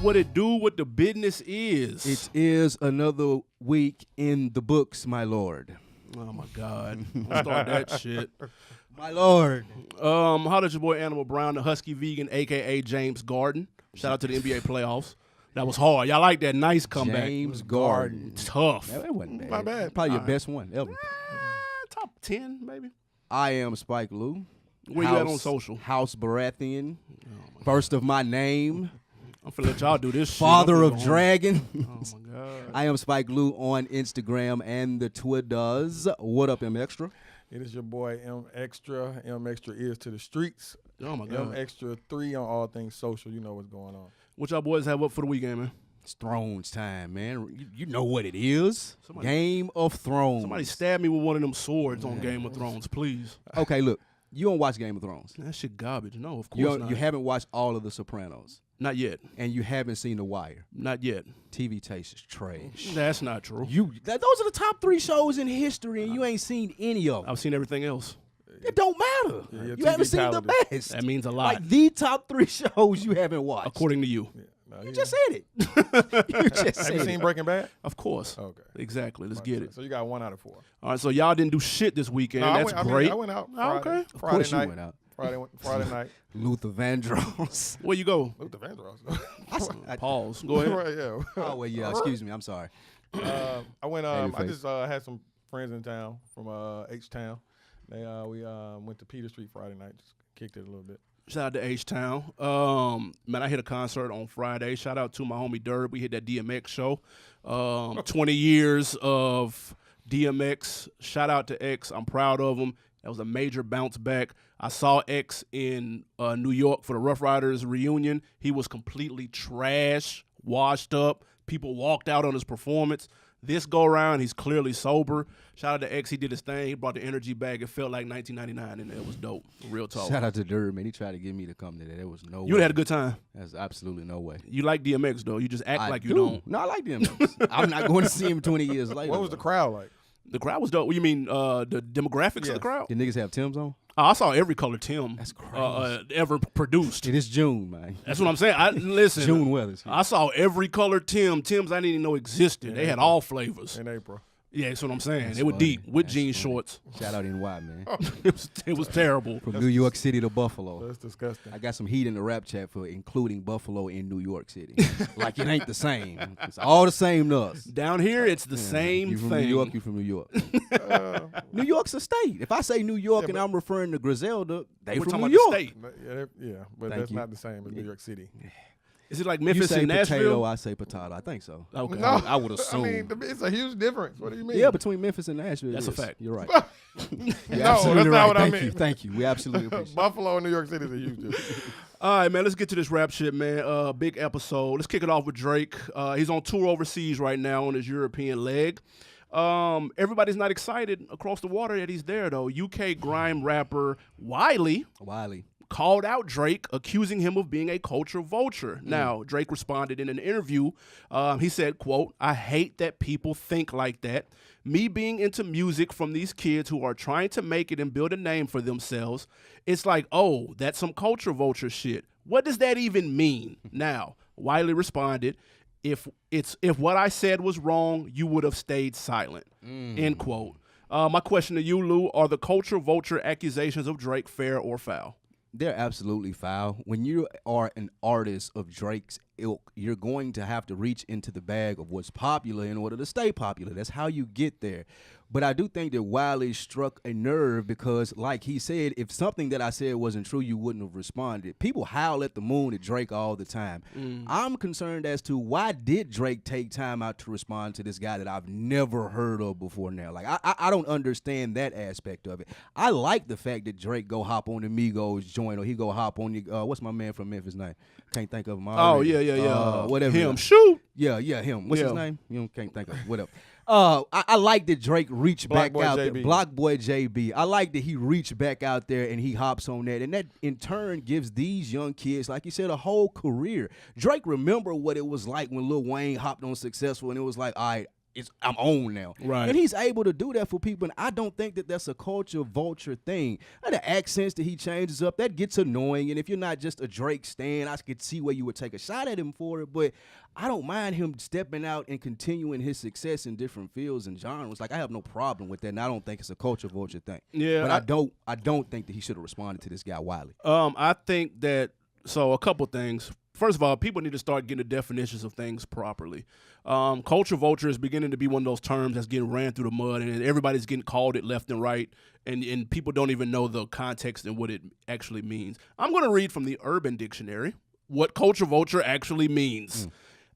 what it do, what the business is. It is another week in the books, my lord. Oh, my God. Don't start that shit. My lord. How does your boy Animal Brown, the Husky Vegan, a.k.a. James Garden. Shout out to the NBA playoffs. That was hard. Y'all like that nice comeback. James Garden. Tough. That wasn't bad. Not bad. Probably your best one ever. Top 10, maybe. I am Spike Lou. Where you at on social? House Baratheon. First of my name. I'm finna let y'all do this shit. Father of Dragon. Oh, my God. I am Spike Lou on Instagram and the Twitters. What up, M Extra? It is your boy M Extra. M Extra ears to the streets. Oh, my God. M Extra 3 on all things social. You know what's going on. What y'all boys have up for the weekend, man? It's Thrones time, man. You know what it is. Game of Thrones. Somebody stab me with one of them swords on Game of Thrones, please. Okay, look. You don't watch Game of Thrones. That shit garbage. No, of course not. You haven't watched all of The Sopranos. Not yet. And you haven't seen The Wire. Not yet. TV taste is trash. That's not true. Those are the top 3 shows in history, and you ain't seen any of them. I've seen everything else. It don't matter. Yeah, you haven't seen the best. That means a lot. Like the top 3 shows you haven't watched. According to you. Yeah. You just said it. You just said Have you seen Breaking Bad? Of course. Okay. Exactly. Let's get it. So you got 1 out of 4. All right, so y'all didn't do shit this weekend. No, That's great. I went out Oh, Friday. okay. Of course you went out. Friday night. Luther Vandross. Where you go? Luther Vandross. Pause. Go ahead. Right, yeah. Oh, well, yeah. Excuse me. I'm sorry. I went. Hey, I just had some friends in town from H-Town. We went to Peter Street Friday night. Just kicked it a little bit. Shout out to H-Town. Man, I hit a concert on Friday. Shout out to my homie Derb. We hit that DMX show. 20 years of DMX. Shout out to X. I'm proud of him. That was a major bounce back. I saw X in New York for the Rough Riders reunion. He was completely trash, washed up. People walked out on his performance. This go around, he's clearly sober. Shout out to X. He did his thing. He brought the energy back. It felt like 1999, and it was dope. Real talk. Shout out to Durb, man. He tried to get me to come to that. There was no way. You had a good time. There's absolutely no way. You like DMX, though. You just act like you do. don't. No, I like DMX. I'm not going to see him 20 years later. What was the crowd like? The crowd was dope. What you mean, the demographics of the crowd? Did niggas have Timbs on? I saw every color Tim That's crazy. ever produced. It is June, man. That's what I'm saying. Listen, June weather. I saw every color Tims I didn't even know existed. They had all flavors. In April. Yeah, that's what I'm saying. That's They were funny. deep with That's jean funny. shorts. Shout out NY, man. It was terrible. From New York City to Buffalo. That's disgusting. I got some heat in the rap chat for including Buffalo in New York City. Like it ain't the same. It's all the same to us. Down here, it's the same You from thing. New York, you from New York. New York's a state. If I say New York and I'm referring to Griselda, they We're from talking New about York. the state. But Thank that's you. not the same as New York City. Is it like You Memphis say and Nashville? potato, I say potato. I think so. Okay. No, I would assume. I mean, it's a huge difference. What do you mean? Yeah, between Memphis and Nashville. That's it a is. fact. You're right. No, You're that's absolutely not right. what I Thank mean. you. Thank you. We absolutely appreciate it. Buffalo and New York City is a huge difference. All right, man, let's get to this rap shit, man. Big episode. Let's kick it off with Drake. He's on tour overseas right now on his European leg. Everybody's not excited across the water that he's there, though. UK grime rapper Wiley called out Drake, accusing him of being a culture vulture. Now, Drake responded in an interview. He said, quote, "I hate that people think like that. Me being into music from these kids who are trying to make it and build a name for themselves, it's like, oh, that's some culture vulture shit. What does that even mean?" Now, Wiley responded, if what I said was wrong, you would have stayed silent, end quote. My question to you, Lou, are the culture vulture accusations of Drake fair or foul? They're absolutely foul. When you are an artist of Drake's ilk, you're going to have to reach into the bag of what's popular in order to stay popular. That's how you get there. But I do think that Wiley struck a nerve because, like he said, if something that I said wasn't true, you wouldn't have responded. People howl at the moon at Drake all the time. I'm concerned as to why did Drake take time out to respond to this guy that I've never heard of before now? Like, I don't understand that aspect of it. I like the fact that Drake go hop on the Migos joint or he go hop on the, what's my man from Memphis name? Can't think of him already. Oh, yeah. Whatever. Him, shoot. Yeah, him. What's his Yeah. name? You can't think of it. Whatever. I like that Drake reached Block back Boy out JB. there. Block Boy JB. I like that he reached back out there and he hops on that. And that, in turn, gives these young kids, like you said, a whole career. Drake remember what it was like when Lil Wayne hopped on Successful and it was like, all right, I'm on now. Right. And he's able to do that for people. And I don't think that that's a culture vulture thing. And the accents that he changes up, that gets annoying. And if you're not just a Drake stan, I could see where you would take a shot at him for it. But I don't mind him stepping out and continuing his success in different fields and genres. Like, I have no problem with that. And I don't think it's a culture vulture thing. Yeah. But I don't think that he should have responded to this guy Wiley. I think that, so a couple things. First of all, people need to start getting the definitions of things properly. Culture vulture is beginning to be one of those terms that's getting ran through the mud, and everybody's getting called it left and right, and people don't even know the context and what it actually means. I'm going to read from the Urban Dictionary what culture vulture actually means.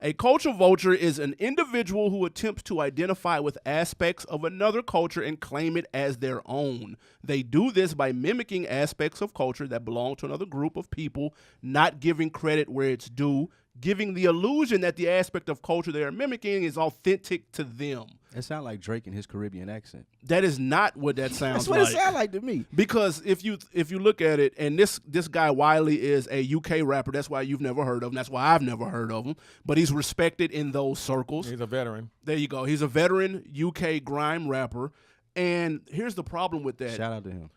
A culture vulture is an individual who attempts to identify with aspects of another culture and claim it as their own. They do this by mimicking aspects of culture that belong to another group of people, not giving credit where it's due, giving the illusion that the aspect of culture they are mimicking is authentic to them. It sounds like Drake in his Caribbean accent. That is not what that sounds That's what like. it sounds like to me. Because if you look at it, and this guy Wiley is a UK rapper, that's why you've never heard of him. That's why I've never heard of him. But he's respected in those circles. He's a veteran. There you go. He's a veteran UK grime rapper. And here's the problem with that. Shout out to him.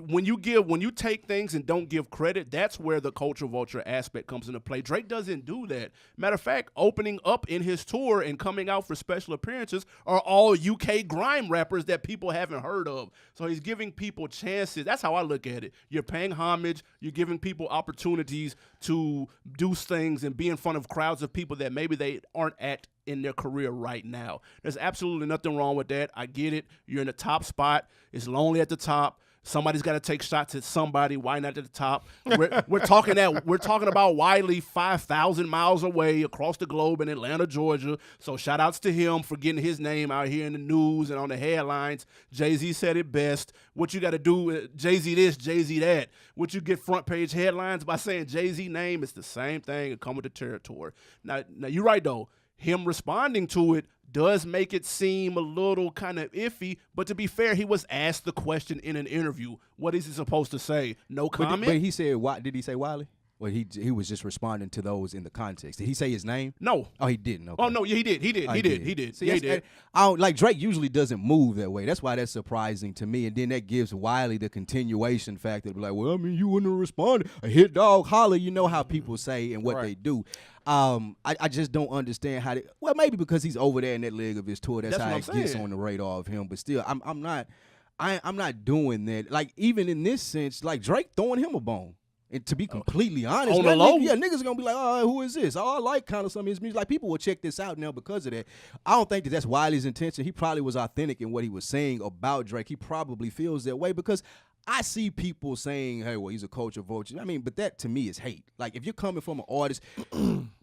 When you take things and don't give credit, that's where the culture vulture aspect comes into play. Drake doesn't do that. Matter of fact, opening up in his tour and coming out for special appearances are all UK grime rappers that people haven't heard of. So he's giving people chances. That's how I look at it. You're paying homage. You're giving people opportunities to do things and be in front of crowds of people that maybe they aren't at in their career right now. There's absolutely nothing wrong with that. I get it. You're in the top spot. It's lonely at the top. Somebody's got to take shots at somebody. Why not at the top? We're talking about Wiley 5,000 miles away across the globe in Atlanta, Georgia. So shout outs to him for getting his name out here in the news and on the headlines. Jay-Z said it best. What you got to do, Jay-Z this, Jay-Z that. What you get front page headlines by saying Jay-Z name, it's the same thing and come with the territory. Now you're right though. Him responding to it does make it seem a little kind of iffy, but to be fair, he was asked the question in an interview. What is he supposed to say? No comment? But he said, did he say Wiley? Well, he was just responding to those in the context. Did he say his name? No. Oh, he didn't. Okay. Oh, no, yeah, he did. He did. See, Yeah, he did. like Drake usually doesn't move that way. That's why that's surprising to me. And then that gives Wiley the continuation factor to be like, well, I mean, you wouldn't have responded. A hit dog holler. You know how people say and what they do. I just don't understand how well, maybe because he's over there in that leg of his tour. That's how it gets on the radar of him. But still, I'm not doing that. Like, even in this sense, like Drake throwing him a bone. And to be completely honest, on the low, niggas are gonna be like, oh, who is this? Oh, I like kind of some of his music. Like, people will check this out now because of that. I don't think that's Wiley's intention. He probably was authentic in what he was saying about Drake. He probably feels that way because I see people saying, hey, well, he's a culture vulture. I mean, but that to me is hate. Like, if you're coming from an artist,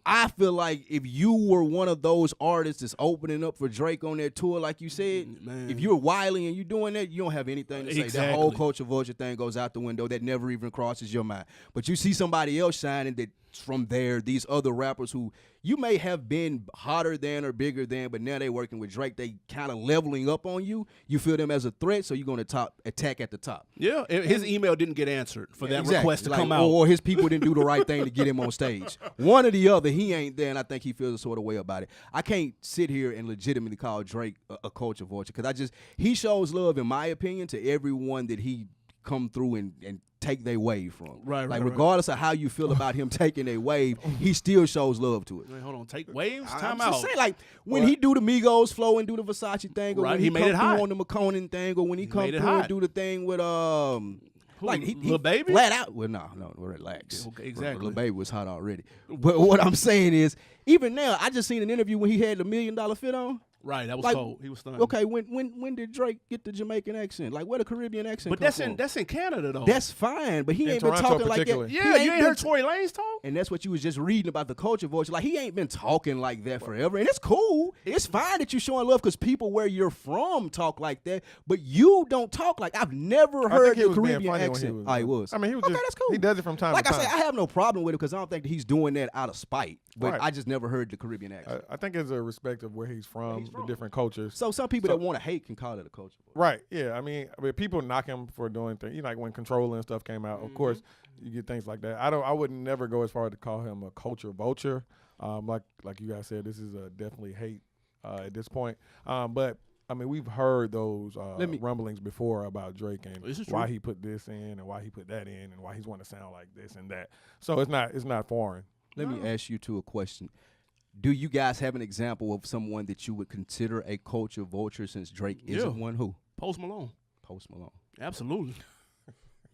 I feel like if you were one of those artists that's opening up for Drake on that tour, like you said, if you're Wiley and you're doing that, you don't have anything to say. That whole culture vulture thing goes out the window. That never even crosses your mind. But you see somebody else shining that from there, these other rappers who you may have been hotter than or bigger than, but now they working with Drake, they kind of leveling up on you. You feel them as a threat, so you're going to attack at the top. Yeah, his email didn't get answered for that request to come out. Or his people didn't do the right thing to get him on stage. One or the other, he ain't there, and I think he feels a sort of way about it. I can't sit here and legitimately call Drake a culture vulture because he shows love, in my opinion, to everyone that he come through and take their wave from. Right. Regardless of how you feel about him taking their wave, he still shows love to it. Wait, hold on, take waves? Time I'm out. just saying, like, when he do the Migos flow and do the Versace thing, or when he made come it hot. through on the McConan thing, or when he come through and do the thing with like Lil Baby? flat out. Well, no, relax. Okay, exactly. Lil Baby was hot already. But what I'm saying is, even now, I just seen an interview when he had the $1 Million fit on. Right, that was like, cold. He was stunned. Okay, when did Drake get the Jamaican accent? Like, where the Caribbean accent? But that's in Canada though. That's fine, but he In ain't been Toronto talking like that. particularly. Yeah, you ain't heard Tory Lanez talk? And that's what you was just reading about the culture voice. Like, he ain't been talking like that forever. And it's cool. It's fine that you're showing love because people where you're from talk like that, but you don't talk like I've never heard the Caribbean accent. He was. I mean, he was okay, just, that's cool. he does it from time like to time. I say, I have no problem with it because I don't think that he's doing that out of spite. But Right. I just never heard the Caribbean accent. I think it's a respect of where he's from, the different cultures. So some people that want to hate can call it a culture voice. Right. Yeah. I mean, people knock him for doing things. You know, like when Controller and stuff came out. Of course, you get things like that. I would never go as far to call him a culture vulture. Like you guys said, this is a definitely hate at this point. But I mean, we've heard those me- rumblings before about Drake and This is why true. he put this in and why he put that in and why he's want to sound like this and that. So it's not foreign. Let me ask you two a question. Do you guys have an example of someone that you would consider a culture vulture since Drake isn't one? Who? Post Malone. Post Malone. Absolutely.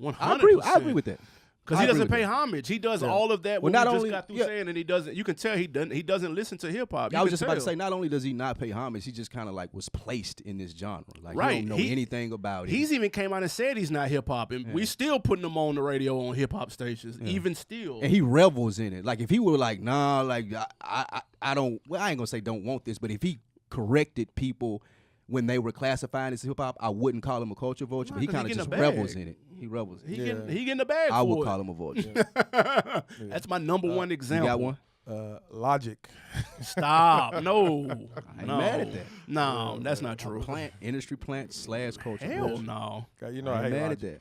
100%. I agree with that. Because he doesn't pay homage. He does all of that. Well, What not we just only- got through yeah. saying, and he doesn't. You can tell he doesn't listen to hip hop. I was just about to say, not only does he not pay homage, he just kind of like was placed in this genre. Like, Right. he don't know anything about it. He's even came out and said he's not hip hop, and we still putting him on the radio on hip hop stations, even still. And he revels in it. Like, if he were like, nah, like, I don't, well, I ain't gonna say don't want this, but if he corrected people when they were classifying as hip hop, I wouldn't call him a culture vulture, but he 'cause he kind of getting just a bag. revels in it. He revels in it. He getting the bag I for would it. call him a vulture. That's my number one You example. got one? Logic. Stop. No. I ain't no. mad at that. No, that's not true. Industry plant / culture Hell vulture. no. You know, I I ain't hate mad Logic. at that.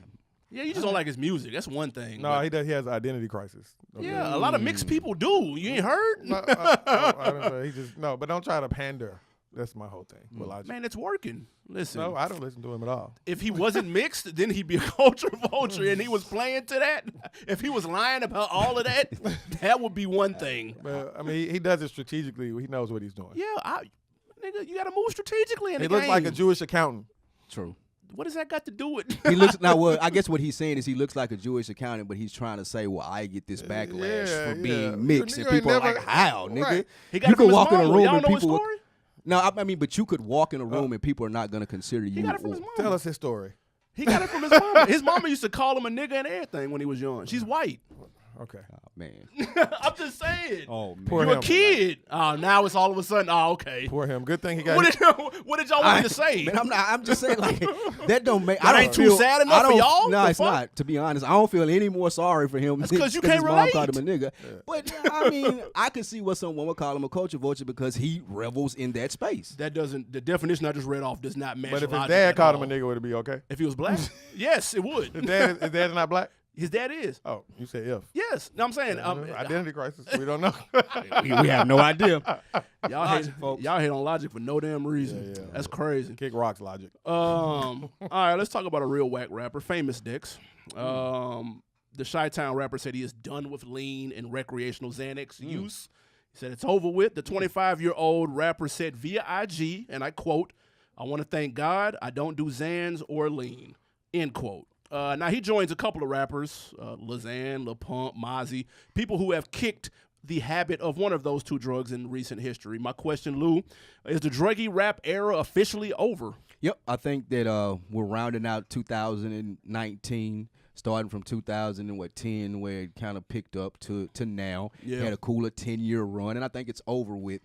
Yeah, you just don't like his music. That's one thing. No, but- he has identity crisis. Okay. yeah, a lot of mixed people do. You ain't heard? No, I don't know. He just but don't try to pander. That's my whole thing with Logic. Man, it's working. Listen, No, I don't listen to him at all. if he wasn't mixed, then he'd be a culture vulture, and he was playing to that. If he was lying about all of that, that would be one thing. But I mean, he does it strategically. He knows what he's doing. Yeah, nigga, you got to move strategically in He the looks game. like a Jewish accountant. True. What does that got to do with? He looks now. Well, I guess what he's saying is he looks like a Jewish accountant, but he's trying to say, "Well, I get this backlash for being mixed," and You ain't people are never- like, "How, nigga?" Right. He got You it from could his walk in a mama. room Y'all and know his people. story? No, I mean, but you could walk in a room and people are not going to consider you. He got it from his or- mama. Tell us his story. He got it from his mama. His mama used to call him a nigga and everything when he was young. She's white. Okay. Oh, man. I'm just saying. Oh man. Poor You a him. kid. Oh, now it's all of a sudden. Oh, okay. Poor him. Good thing he got. What did y'all want me to say? Man, I'm just saying, like, that don't make. That I don't ain't too feel, sad I enough for don't- y'all? No, The it's fuck? not. To be honest, I don't feel any more sorry for him. That's 'cause you his can't mom called him a relate. nigga. But I mean, I can see what someone would call him a culture vulture because he revels in that space. That doesn't. The definition I just read off does not match. But if his logic dad at called him all. a nigga, would it be okay? If he was black, yes, it would. His dad is not black. His dad is. Oh, you said if. Yes. No, I'm saying. Identity crisis. We don't know. we have no idea. Y'all hate, folks. y'all hate on Logic for no damn reason. Yeah. That's crazy. Kick rocks, Logic. All right, let's talk about a real whack rapper, Famous Dex. The Chi-Town rapper said he is done with lean and recreational Xanax use. He said it's over with. The 25-year-old rapper said via IG, and I quote, "I want to thank God I don't do Xans or lean," end quote. Now, he joins a couple of rappers, Lazan, Lil Pump, Mozzie, people who have kicked the habit of one of those two drugs in recent history. My question, Lou, is the druggy rap era officially over? Yep, I think that we're rounding out 2019, starting from 2010, where it kind of picked up to now. Yeah. Had a cooler 10-year run, and I think it's over with.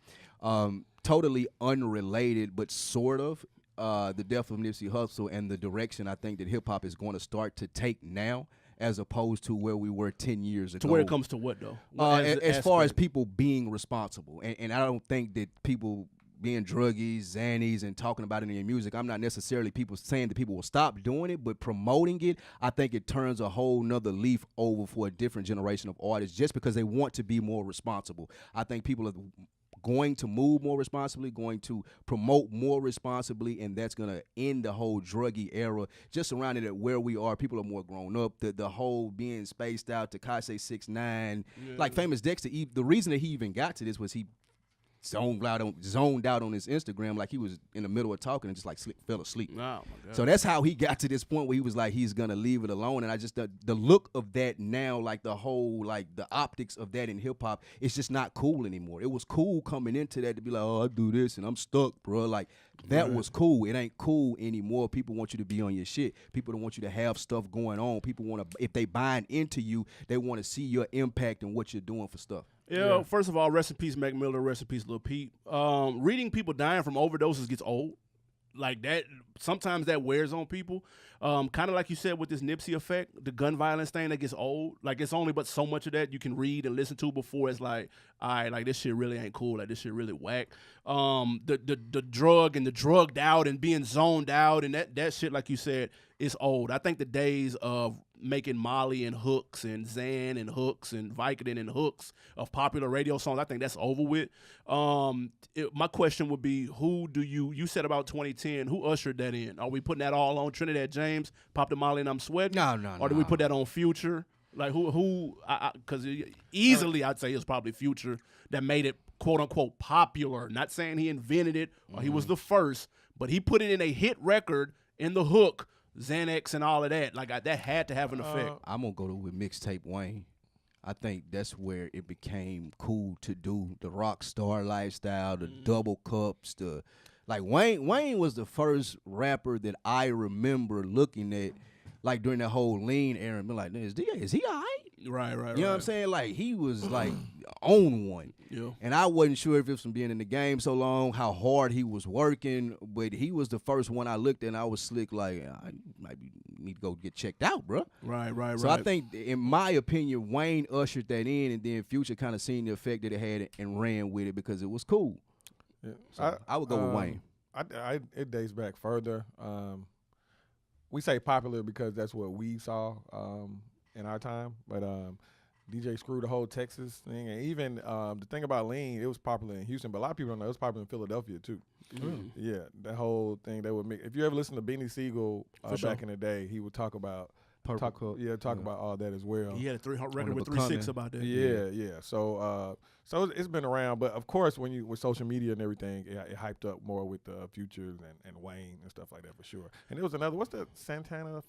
Totally unrelated, but sort of. The death of Nipsey Hussle and the direction I think that hip-hop is going to start to take now as opposed to where we were 10 years ago. To where it comes to what, though? What as far as aspect? people being responsible. And I don't think that people being druggies, Xannies, and talking about it in their music, I'm not necessarily people saying that people will stop doing it, but promoting it, I think it turns a whole nother leaf over for a different generation of artists just because they want to be more responsible. I think people are going to move more responsibly, going to promote more responsibly, and that's going to end the whole druggy era. Just surrounded at where we are, people are more grown up. The whole being spaced out, Tekashi 6ix9ine, like Famous Dexter. The reason that he even got to this was he zoned out on his Instagram, like he was in the middle of talking and just like fell asleep. Oh, my God. So that's how he got to this point where he was like, he's gonna leave it alone. And I just the look of that now, like the whole like the optics of that in hip hop, it's just not cool anymore. It was cool coming into that to be like, oh, I do this and I'm stuck, bro. Like that was cool. It ain't cool anymore. People want you to be on your shit. People don't want you to have stuff going on. People want to, if they buying into you, they want to see your impact and what you're doing for stuff. Yeah, first of all, rest in peace, Mac Miller, rest in peace, Lil Peep. Reading people dying from overdoses gets old. Like that, sometimes that wears on people. Kind of like you said with this Nipsey effect, the gun violence thing that gets old. Like it's only but so much of that you can read and listen to before it's like, all right, like this shit really ain't cool. Like this shit really whack. The drug and the drugged out and being zoned out and that shit, like you said, is old. I think the days of making Molly and hooks and Zan and hooks and Vicodin and hooks of popular radio songs, I think that's over with. My question would be, who do you said about 2010, who ushered that in? Are we putting that all on Trinidad James, Pop the Molly and I'm Sweating? No. Or do we put that on Future? Like who? Because easily I'd say it's probably Future that made it quote unquote popular. Not saying he invented it or he was the first, but he put it in a hit record in the hook, Xanax and all of that. Like that had to have an effect. I'm gonna go with mixtape Wayne. I think that's where it became cool to do the rock star lifestyle, the double cups, like Wayne was the first rapper that I remember looking at, like during that whole lean era, and be like, is he all right? Right. You know what I'm saying? Like he was like on one. Yeah. And I wasn't sure if it was from being in the game so long, how hard he was working, but he was the first one I looked at and I was slick like, I might need to go get checked out, bro. Right. So I think, in my opinion, Wayne ushered that in, and then Future kind of seen the effect that it had and ran with it because it was cool. Yeah. So I would go with Wayne. It dates back further. We say popular because that's what we saw in our time, but DJ Screw, the whole Texas thing, and even the thing about lean, it was popular in Houston, but a lot of people don't know it was popular in Philadelphia too. Yeah, that whole thing they would make. If you ever listen to Beanie Siegel back in the day, he would talk about about all that as well. He had a record with 3-6 about that. Yeah. So it's been around, but of course, with social media and everything, it hyped up more with the Futures and Wayne and stuff like that for sure. And there was another, what's that, Santana,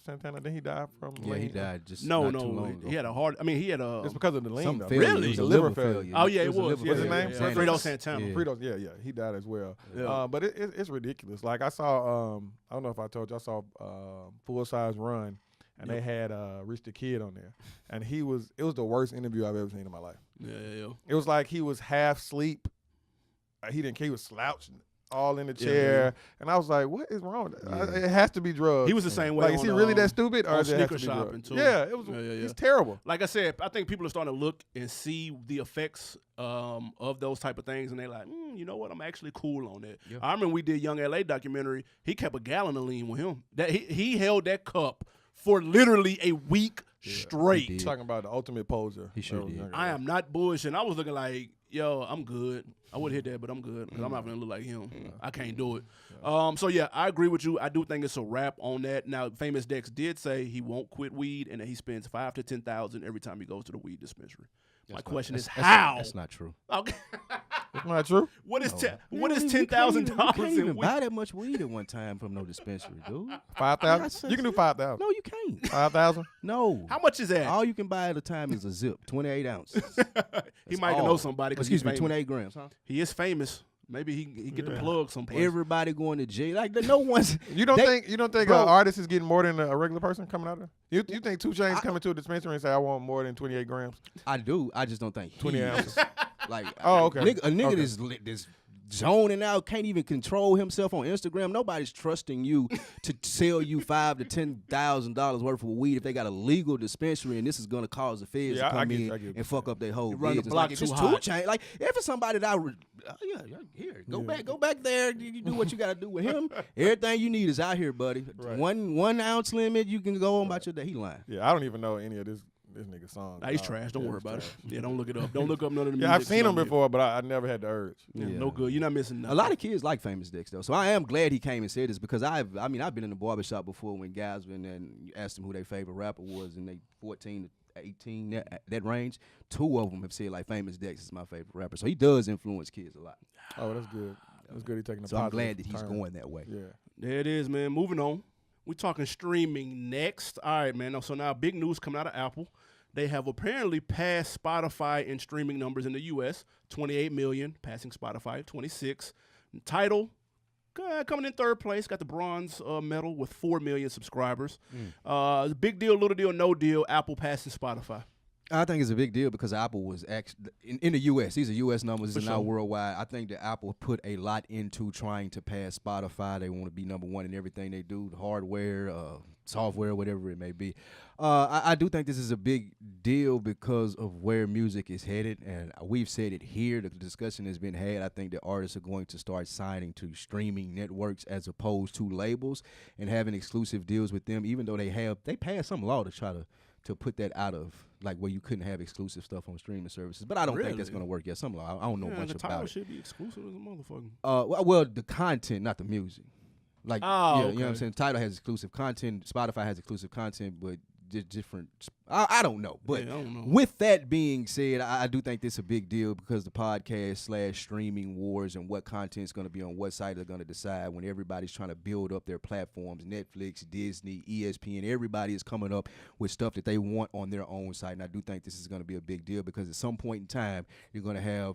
Santana? Then he died from Yeah, lean? he died just No, not too long ago. he had a heart. I mean, he had a. It's because of the lean, Some though. failure. Really? It was A a liver liver failure. failure. Oh yeah, it It was a was. liver- what's his name? Yeah. Fredo Santana. Yeah. Fritos, yeah, he died as well. Yeah. But it's ridiculous. Like I saw, I don't know if I told you, I saw Full Size Run, and they had Rich the Kid on there, and it was the worst interview I've ever seen in my life. Yeah. It was like he was half asleep. He was slouching all in the chair, and I was like, "What is wrong with that? It has to be drugs." He was the same way. Like, is he really that stupid, or on does it have to sneaker be shopping drugs? too? Yeah, it was. Yeah. It's terrible. Like I said, I think people are starting to look and see the effects of those type of things, and they're like, you know what? I'm actually cool on that. Yeah. I remember we did Young LA documentary. He kept a gallon of lean with him. That he held that cup for literally a week straight. He did. Talking about the ultimate poser. He sure did. I am not bullshitting. I was looking like, yo, I'm good. I would hit that, but I'm good because I'm not gonna look like him. I can't do it. So yeah, I agree with you. I do think it's a wrap on that. Now, Famous Dex did say he won't quit weed and that he spends $5,000 to $10,000 every time he goes to the weed dispensary. My question is how? That's not true. Okay. It's not true. What is You $10,000 can't in even weed? buy that much weed at one time from no dispensary, dude. 5,000. You can do 5,000. No, you can't. 5,000. No. How much is that? All you can buy at a time is a zip, 28 ounces. He might know somebody because Excuse me, 28 grams, huh? He is famous. Maybe he get the plug someplace. Everybody going to jail. Like, no one's. You don't think an Bro. artist is getting more than a regular person coming out of there? You think 2 Chainz coming to a dispensary and say I want more than 28 grams? I do. I just don't think 20 he ounces. is. Like, Oh, okay. A nigga Okay. that's zoning out, can't even control himself on Instagram. Nobody's trusting you to sell you $5,000 to $10,000 worth of weed if they got a legal dispensary, and this is gonna cause the feds Yeah, to I come get in what you're and fuck up their whole run the business. block Like, if too it's hot. 2 Chainz, like if it's somebody that here, go back there. You do what you gotta do with him. Everything you need is out here, buddy. Right. 1 ounce limit, you can go on about your day. He lying. Yeah, I don't even know any of this nigga's songs. Nah, he's trash. Don't worry it's about trash. it. Yeah, don't look it up. Don't look up none of the music. Yeah, I've seen him Don't before, but I never had the urge. Yeah, Yeah. no good. You're not missing nothing. A lot of kids like Famous Dex though, so I am glad he came and said this because I've been in the barbershop before when guys went and asked them who their favorite rapper was, and they 14 to 18 that range. 2 of them have said like Famous Dex is my favorite rapper, so he does influence kids a lot. Oh, that's good. That's good. He's taking a So I'm positive glad that he's turn. going that way. Yeah. There it is, man. Moving on. We're talking streaming next. All right, man. So now big news coming out of Apple. They have apparently passed Spotify in streaming numbers in the U.S. 28 million, passing Spotify at 26. Tidal coming in 3rd place, got the bronze medal with 4 million subscribs. Big deal, little deal, no deal. Apple passing Spotify. I think it's a big deal because Apple was actually in the U.S. These are U.S. numbers and not worldwide. I think that Apple put a lot into trying to pass Spotify. They want to be number one in everything they do, the hardware, software, whatever it may be. I do think this is a big deal because of where music is headed, and we've said it here. The discussion has been had. I think that artists are going to start signing to streaming networks as opposed to labels and having exclusive deals with them, even though they passed some law to try to put that out of, like, where you couldn't have exclusive stuff on streaming services. But I don't think that's going to work yet. Some law. I don't know much the about title it. should be exclusive as a motherfucker. Well, the content, not the music. Like, okay. You know what I'm saying? Tidal has exclusive content. Spotify has exclusive content, but different. I don't know. But I don't know. with that being said, I do think this is a big deal because the podcast / streaming wars and what content is going to be on what site are going to decide when everybody's trying to build up their platforms. Netflix, Disney, ESPN, everybody is coming up with stuff that they want on their own site. And I do think this is going to be a big deal because at some point in time, you're going to have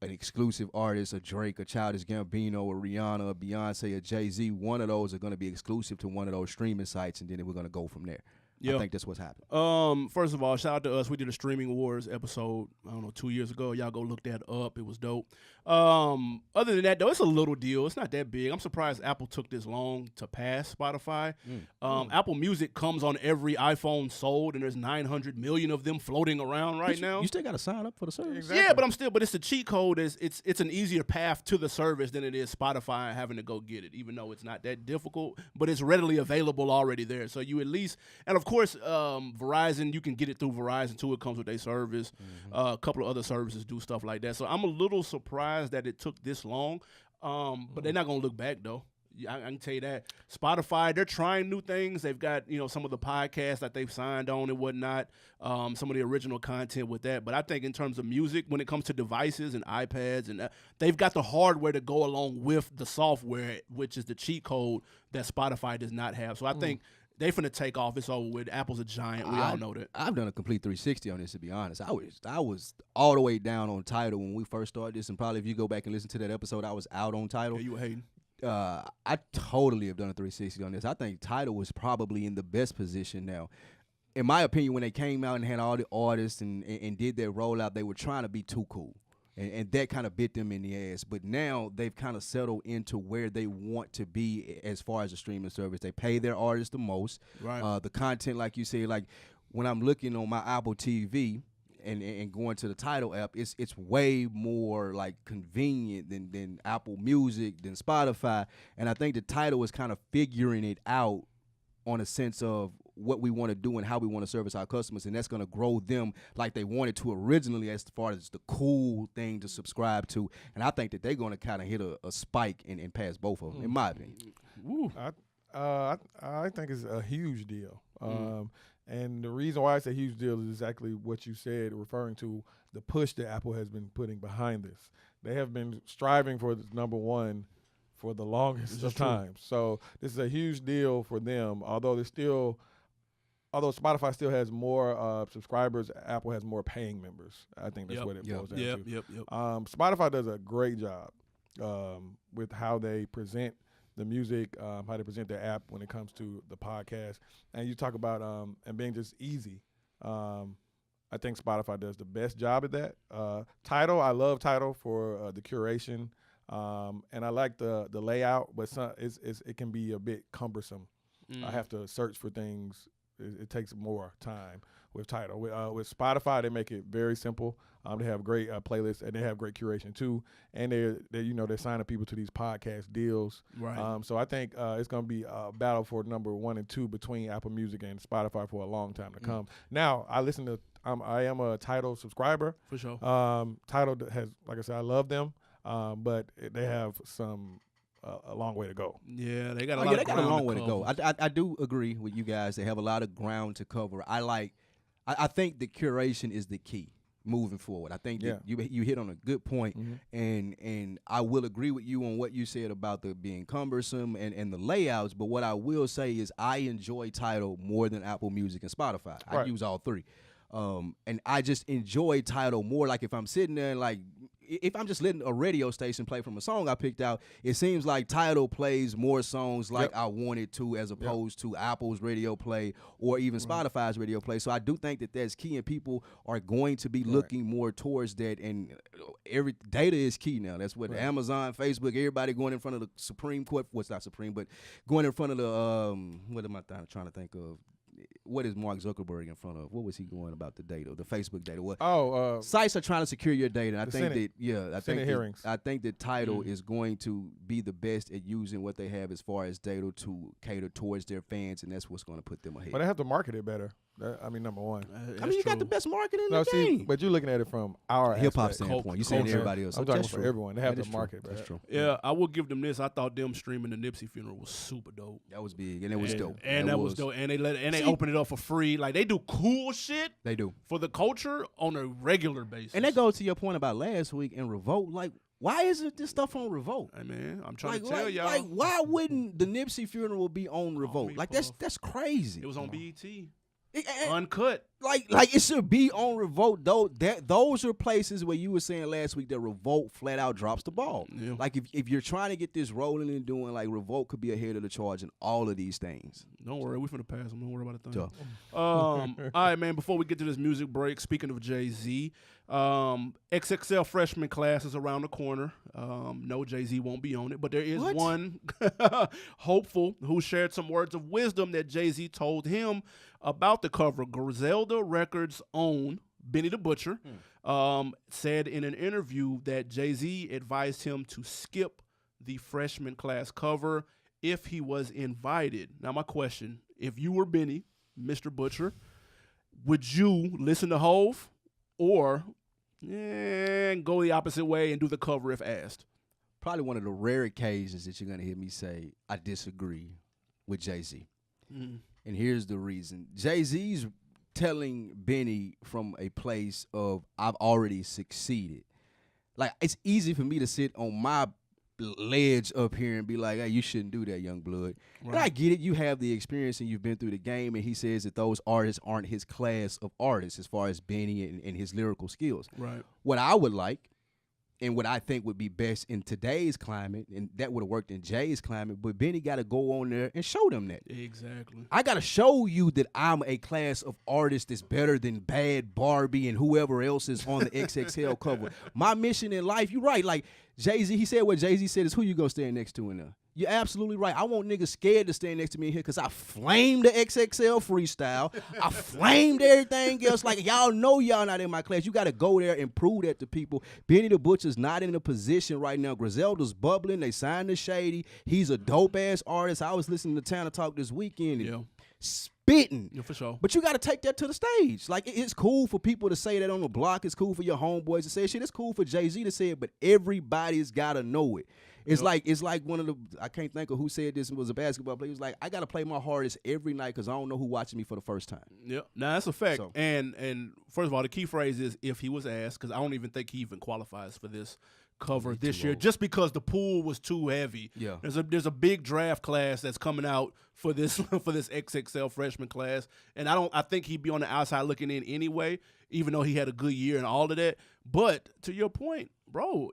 an exclusive artist, a Drake, a Childish Gambino, a Rihanna, a Beyonce, a Jay-Z. One of those are going to be exclusive to one of those streaming sites, and then we're going to go from there. Yep. I think that's what's happening. First of all, shout out to us. We did a Streaming Wars episode, 2 years ago. Y'all go look that up. It was dope. Other than that, though, it's a little deal. It's not that big. I'm surprised Apple took this long to pass Spotify. Apple Music comes on every iPhone sold, and there's 900 million of them floating around now. You still got to sign up for the service. Exactly. Yeah, but it's the cheat code. It's an easier path to the service than it is Spotify having to go get it, even though it's not that difficult. But it's readily available already there. So you at least, and of course, Verizon, you can get it through Verizon too. It comes with their service. A couple of other services do stuff like that. So I'm a little surprised that it took this long. But they're not gonna look back though. I can tell you that. Spotify, they're trying new things. They've got some of the podcasts that they've signed on and whatnot. Some of the original content with that. But I think in terms of music, when it comes to devices and iPads, and they've got the hardware to go along with the software, which is the cheat code that Spotify does not have. So I think they finna take off. It's over with. Apple's a giant. We all know that. I've done a complete 360 on this, to be honest. I was all the way down on Tidal when we first started this, and probably if you go back and listen to that episode, I was out on Tidal. Yeah, you were hating. I totally have done a 360 on this. I think Tidal was probably in the best position now. In my opinion, when they came out and had all the artists and did their rollout, they were trying to be too cool. And that kind of bit them in the ass. But now they've kind of settled into where they want to be as far as a streaming service. They pay their artists the most. Right. The content, like you said, like when I'm looking on my Apple TV and going to the Tidal app, it's way more like convenient than Apple Music, than Spotify. And I think the Tidal is kind of figuring it out on a sense of what we want to do and how we want to service our customers, and that's going to grow them like they wanted to originally as far as the cool thing to subscribe to. And I think that they're going to kind of hit a spike and pass both of them, in my opinion. I think it's a huge deal. And the reason why it's a huge deal is exactly what you said, referring to the push that Apple has been putting behind this. They have been striving for this number one for the longest of time. So this is a huge deal for them, although Spotify still has more subscribers, Apple has more paying members. I think that's what it boils down to. Yep. Spotify does a great job with how they present the music, how they present their app when it comes to the podcast. And you talk about and being just easy. I think Spotify does the best job at that. Tidal, I love Tidal for the curation, and I like the layout, but it can be a bit cumbersome. I have to search for things. It takes more time with Tidal. With Spotify, they make it very simple. They have great playlists, and they have great curation too. And they're signing people to these podcast deals. Right. So I think it's going to be a battle for number 1 and 2 between Apple Music and Spotify for a long time to come. Now, I am a Tidal subscriber. For sure. Tidal has, like I said, I love them, but they have a long way to go. Yeah, they got a long way to go. I do agree with you guys. They have a lot of ground to cover. I think the curation is the key moving forward. I think that you hit on a good point, and I will agree with you on what you said about the being cumbersome and the layouts. But what I will say is I enjoy Tidal more than Apple Music and Spotify. I use all three. And I just enjoy Tidal more. Like if I'm sitting there and like if I'm just letting a radio station play from a song I picked out, it seems like Tidal plays more songs like I wanted to, as opposed to Apple's radio play or even Spotify's radio play. So I do think that that's key, and people are going to be looking more towards that. And every data is key now. That's what Amazon, Facebook, everybody going in front of the Supreme Court. What's not Supreme, but going in front of the what am I trying to think of? What is Mark Zuckerberg in front of? What was he going about the data, the Facebook data? What? Sites are trying to secure your data. And I think that Tidal is going to be the best at using what they have as far as data to cater towards their fans, and that's what's going to put them ahead. But they have to market it better. Number one. You got the best marketing in the game. But you're looking at it from our hip-hop standpoint. You're saying everybody else. I'm talking for everyone. They have to market. That's true. Yeah, I will give them this. I thought them streaming the Nipsey funeral was super dope. That was big, and it was dope. And that was dope. And they open it up for free. Like, they do cool shit. They do. For the culture on a regular basis. And that goes to your point about last week and Revolt. Like, why isn't this stuff on Revolt? Hey, man, I'm trying to tell y'all. Like, why wouldn't the Nipsey funeral be on Revolt? Like, that's crazy. It was on BET. Uncut. Like it should be on Revolt, though. Those are places where you were saying last week that Revolt flat out drops the ball. Yeah. Like if you're trying to get this rolling and doing, like, Revolt could be ahead of the charge in all of these things. Don't worry, we finna pass them. Don't worry about a thing. All right, man. Before we get to this music break, speaking of Jay-Z, XXL freshman class is around the corner. No, Jay-Z won't be on it, but there is one hopeful who shared some words of wisdom that Jay-Z told him about the cover. Griselda Records' own Benny the Butcher said in an interview that Jay-Z advised him to skip the freshman class cover if he was invited. Now, my question, if you were Benny, Mr. Butcher, would you listen to Hove or go the opposite way and do the cover if asked? Probably one of the rare occasions that you're going to hear me say I disagree with Jay-Z. And here's the reason. Jay-Z's telling Benny from a place of I've already succeeded. Like, it's easy for me to sit on my ledge up here and be like, hey, you shouldn't do that, young blood. Right. And I get it. You have the experience and you've been through the game, and he says that those artists aren't his class of artists as far as Benny and his lyrical skills. Right. What I would like and what I think would be best in today's climate, and that would have worked in Jay's climate, but Benny got to go on there and show them that. Exactly. I got to show you that I'm a class of artists that's better than Bad Barbie and whoever else is on the XXL cover. My mission in life, you're right, like Jay-Z, he said what Jay-Z said is who you going to stand next to in there. You're absolutely right. I want niggas scared to stand next to me in here because I flamed the XXL freestyle. I flamed everything else. Like, y'all know y'all not in my class. You got to go there and prove that to people. Benny the Butcher's not in a position right now. Griselda's bubbling. They signed to Shady. He's a dope-ass artist. I was listening to Tana Talk this weekend and spitting. Yeah, for sure. But you got to take that to the stage. Like, it's cool for people to say that on the block. It's cool for your homeboys to say shit. It's cool for Jay-Z to say it, but everybody's got to know it. It's like one of the, I can't think of who said this, was a basketball player. He was like, I got to play my hardest every night because I don't know who watching me for the first time. Yep. Now, that's a fact. So, and first of all, the key phrase is if he was asked, because I don't even think he even qualifies for this cover this year, just because the pool was too heavy. Yeah. There's a big draft class that's coming out for this XXL freshman class, and I think he'd be on the outside looking in anyway, even though he had a good year and all of that. But to your point, bro,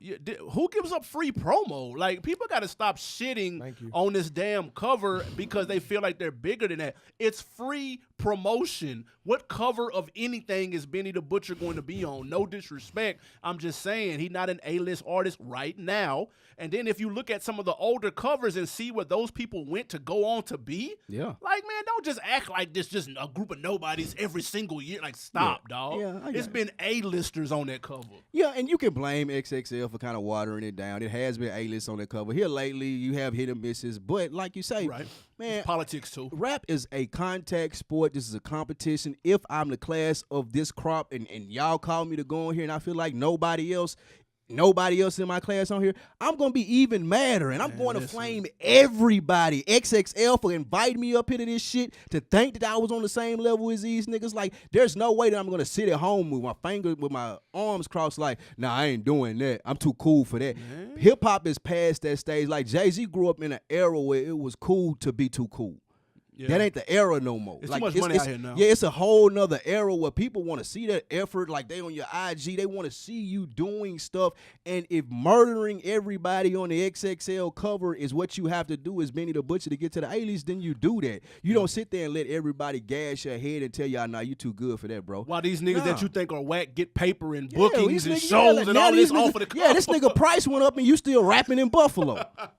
who gives up free promo? Like, people got to stop shitting on this damn cover because they feel like they're bigger than that. It's free promotion. What cover of anything is Benny the Butcher going to be on? No disrespect. I'm just saying he's not an A-list artist right now. And then if you look at some of the older covers and see what those people went to go on to be, like, man, don't just act like this just a group of nobodies every single year. Like, stop, dog. Yeah, it's been A-listers on that cover. Yeah, and you can blame XXL for kind of watering it down. It has been A-list on that cover. Here lately, you have hit and misses. But like you say, man, it's politics too. Rap is a contact sport. This is a competition. If I'm the class of this crop and y'all call me to go in here and I feel like nobody else in my class on here, I'm going to be even madder, and I'm going to flame everybody. XXL for inviting me up here to this shit, to think that I was on the same level as these niggas. Like, there's no way that I'm going to sit at home with my arms crossed like, nah, I ain't doing that. I'm too cool for that. Hip-hop is past that stage. Like, Jay-Z grew up in an era where it was cool to be too cool. Yeah. That ain't the era no more. It's like, too much money out here now. Yeah, it's a whole nother era where people want to see that effort. Like they on your IG, they want to see you doing stuff. And if murdering everybody on the XXL cover is what you have to do as Benny the Butcher to get to the A-list, then you do that. You don't sit there and let everybody gas your head and tell y'all, nah, you too good for that, bro. While these niggas that you think are whack get paper and Yeah, bookings these and niggas- shows like, and now all this these off niggas- of the cover. Yeah, this nigga price went up and you still rapping in Buffalo.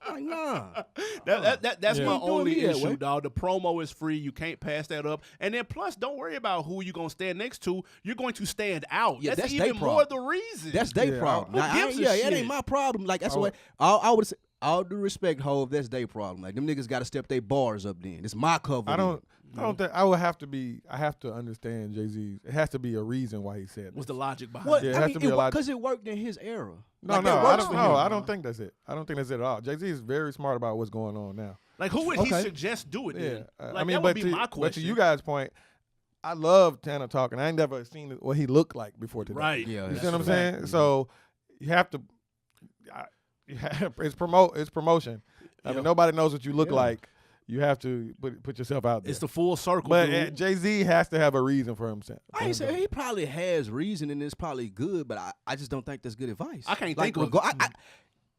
Like, nah. That's Yeah. my You doing only me that issue, way. dog. The promo is free. You can't pass that up. And then plus, don't worry about who you're going to stand next to. You're going to stand out. Yeah, that's that's they even more the problem. reason. That's their Yeah, problem. who Now, I gives ain't- a yeah, it shit? ain't my problem. Like that's Oh. what I would say. All due respect, Hov, that's their problem. Like them niggas got to step their bars up. Then it's my cover. I don't think I would have to be. I have to understand Jay-Z. It has to be a reason why he said What's this. the logic behind What? it? Yeah, it I has mean, to be a lot- because it worked in his era. No, Like, no, that I works don't for know. him. I don't think that's it. I don't think that's it at all. Jay-Z is very smart about what's going on now. Like, who would he Okay. suggest do it Yeah, then? Like, I mean, that but would be to, my but question. to you guys' point, I love Tanner talking. I ain't never seen what he looked like before today. Right. Yeah, You that's see what I'm a saying? fact. So you have to. It's promotion. I Yeah. mean, nobody knows what you look Yeah. like. You have to put yourself out there. It's the full circle, but dude. Jay-Z has to have a reason for himself. I ain't saying he probably has reason and it's probably good, but I just don't think that's good advice. I can't like, think of-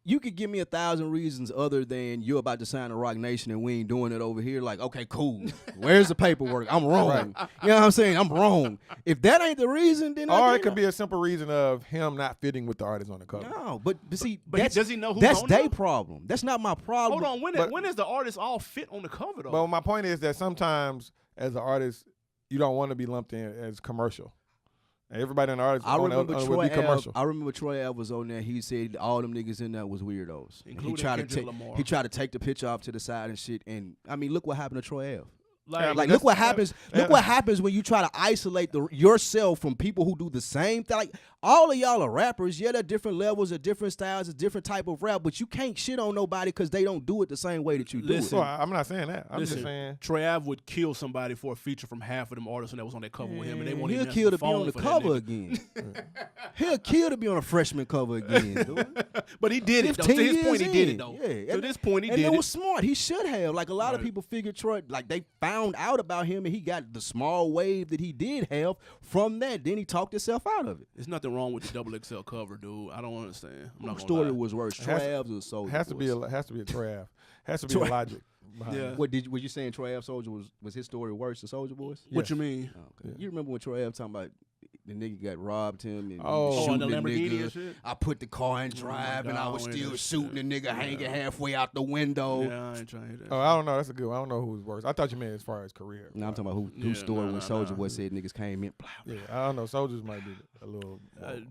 you could give me 1,000 reasons other than you're about to sign a Rock Nation and we ain't doing it over here. Like, okay, cool. Where's the paperwork? I'm wrong. Right. You know what I'm saying? I'm wrong. If that ain't the reason, then Or it could be a simple reason of him not fitting with the artist on the cover. No, but see, But that's, does he know who's that's on their there? problem. That's not my problem. Hold on. But- When is the artist all fit on the cover, though? But my point is that sometimes, as an artist, you don't want to be lumped in as commercial. And everybody in the artist I remember would Troy be commercial. I remember Troy Ave was on there. He said all them niggas in there was weirdos. And Including he tried Kendrick to take Lamar. he tried to take the picture off to the side and shit. And I mean, look what happened to Troy Ave. Yeah, Like, that's- look what happens. Look what happens when you try to isolate yourself from people who do the same thing. Like all of y'all are rappers. Yeah, they're different levels, of different styles, a different type of rap. But you can't shit on nobody because they don't do it the same way that you do Listen, it. So I'm not saying that. I'm Listen, just saying. Troy Ave would kill somebody for a feature from half of them artists that was on that cover with him, and they won't He'll even kill answer to be on phone the for that cover nigga. again. He'll kill to be on a freshman cover again, dude. But he did it, though. To 15 his point, he years did in. it, though. Yeah. To this point, he and did it it. was smart. He should have. Like a lot of Right. people figured Troy, like they found out about him and he got the small wave that he did have from that. Then he talked himself out of it. There's nothing wrong with the double XL cover, dude. I don't understand. I'm not Whose gonna story lie. was worse, It has- Trav's or Soldier? Has to be Boy's? a Troy Ave. Has to be Troy- a logic. behind Yeah. it. Was you saying Troy Ave Soldier was his story worse than Soldier Boys? What Yes. you mean? Oh, okay. You remember when Troy Ave talking about the nigga got robbed him and Oh. he was Oh, and shooting the the Lamborghini nigga. and shit? I put the car in Oh my drive and I God, was I ain't still that shooting the shit. nigga hanging Yeah. halfway out the window. Yeah, I ain't trying to hear that. Oh, I don't know. That's a good one. I don't know who's worse. I thought you meant as far as career. No, I'm talking about Yeah, whose story nah, when Soldier nah. Boy said niggas came in. Blah, blah. Yeah, I don't know. Soldiers might be a little.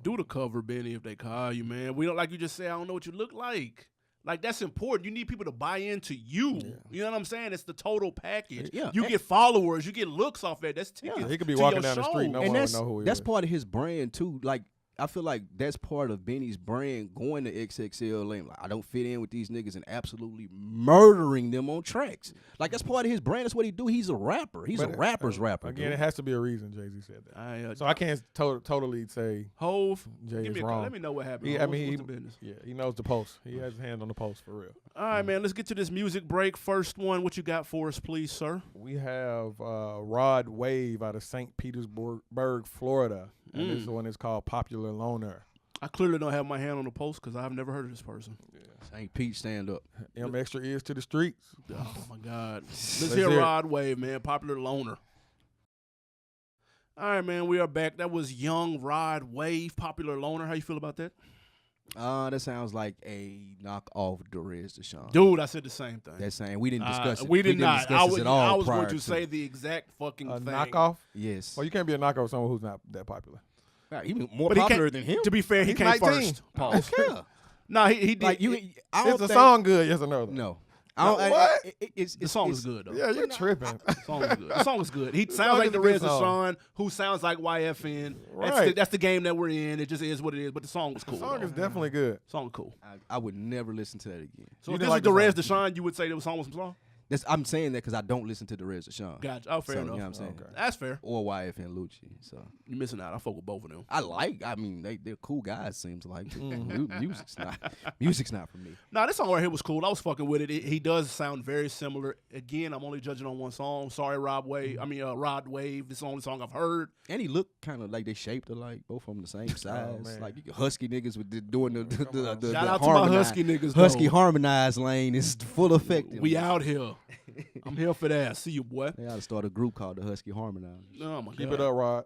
Do the cover, Benny, if they call you, man. We don't, like you just say, I don't know what you look like. Like, that's important. You need people to buy into you. Yeah. You know what I'm saying? It's the total package. Yeah. You get followers. You get looks off that. That's tickets. he could be to walking your down the show. street, no And one would that's know who he that's was. part of his brand too. Like I feel like that's part of Benny's brand going to XXL lane. Like I don't fit in with these niggas and absolutely murdering them on tracks. Like that's part of his brand. That's what he do. He's a rapper. He's a But, rapper's uh, rapper. Again, dude. it has to be a reason Jay-Z said that. So So I can't totally say Hove, Jay give is me a call. wrong. Let me know what happened. I Hov. mean, What's the business? he knows the pulse. He has his hand on the pulse for real. All right, man. Let's get to this music break. First one. What you got for us, please, sir? We have Rod Wave out of St. Petersburg, Florida. And this one is called Popular Loner. I clearly don't have my hand on the post because I've never heard of this person. St. Pete, stand up. M extra ears to the streets. Oh, my God. Let's Let's hear hear it. Rod Wave, man. Popular Loner. All right, man. We are back. That was Young Rod Wave, Popular Loner. How you feel about that? That sounds like a knockoff Derez Deshaun. Dude, I said the same thing. That's saying we didn't discuss it. We did didn't not. discuss I this was, at all I was prior going to say the exact fucking A thing. knockoff? yes. Well, you can't be a knockoff of someone who's not that popular. Right, even more But he popular came- than him. To be fair, he He's came 19. first. Pause. yeah. No, he did. Like you, I don't Is the think, song good? Yes or no? though? No, I don't. What? the song is good, though. Yeah, you're tripping. The song is good. The song is good. He song sounds like is the a good Rez song. Deshaun, who sounds like YFN. Right. That's the game that we're in. It just is what it is. But the song was cool. The song though. is definitely good. Song cool. I would never listen to that again. So You if didn't this like is the the Rez song. Deshaun, you would say the song was some song? I'm saying that because I don't listen to the Reds of Sean. Gotcha. Oh, fair So, enough. You know what I'm saying? Okay. That's fair. Or YFN Lucci. So You're missing out. I fuck with both of them. I mean, they're cool guys. Seems like music's not for me. Nah, this song right here was cool. I was fucking with it. He does sound very similar. Again, I'm only judging on one song. Sorry, Rod Wave. This is the only song I've heard. And he looked kind of like they shaped alike, both of them the same size. man. Like you can husky niggas with doing the Shout out to my husky niggas, though. Husky harmonized lane is full effect. We out here. I'm here for that. See you, boy. They ought to start a group called the Husky Harmonizers. Oh my Keep God. it up, Rod.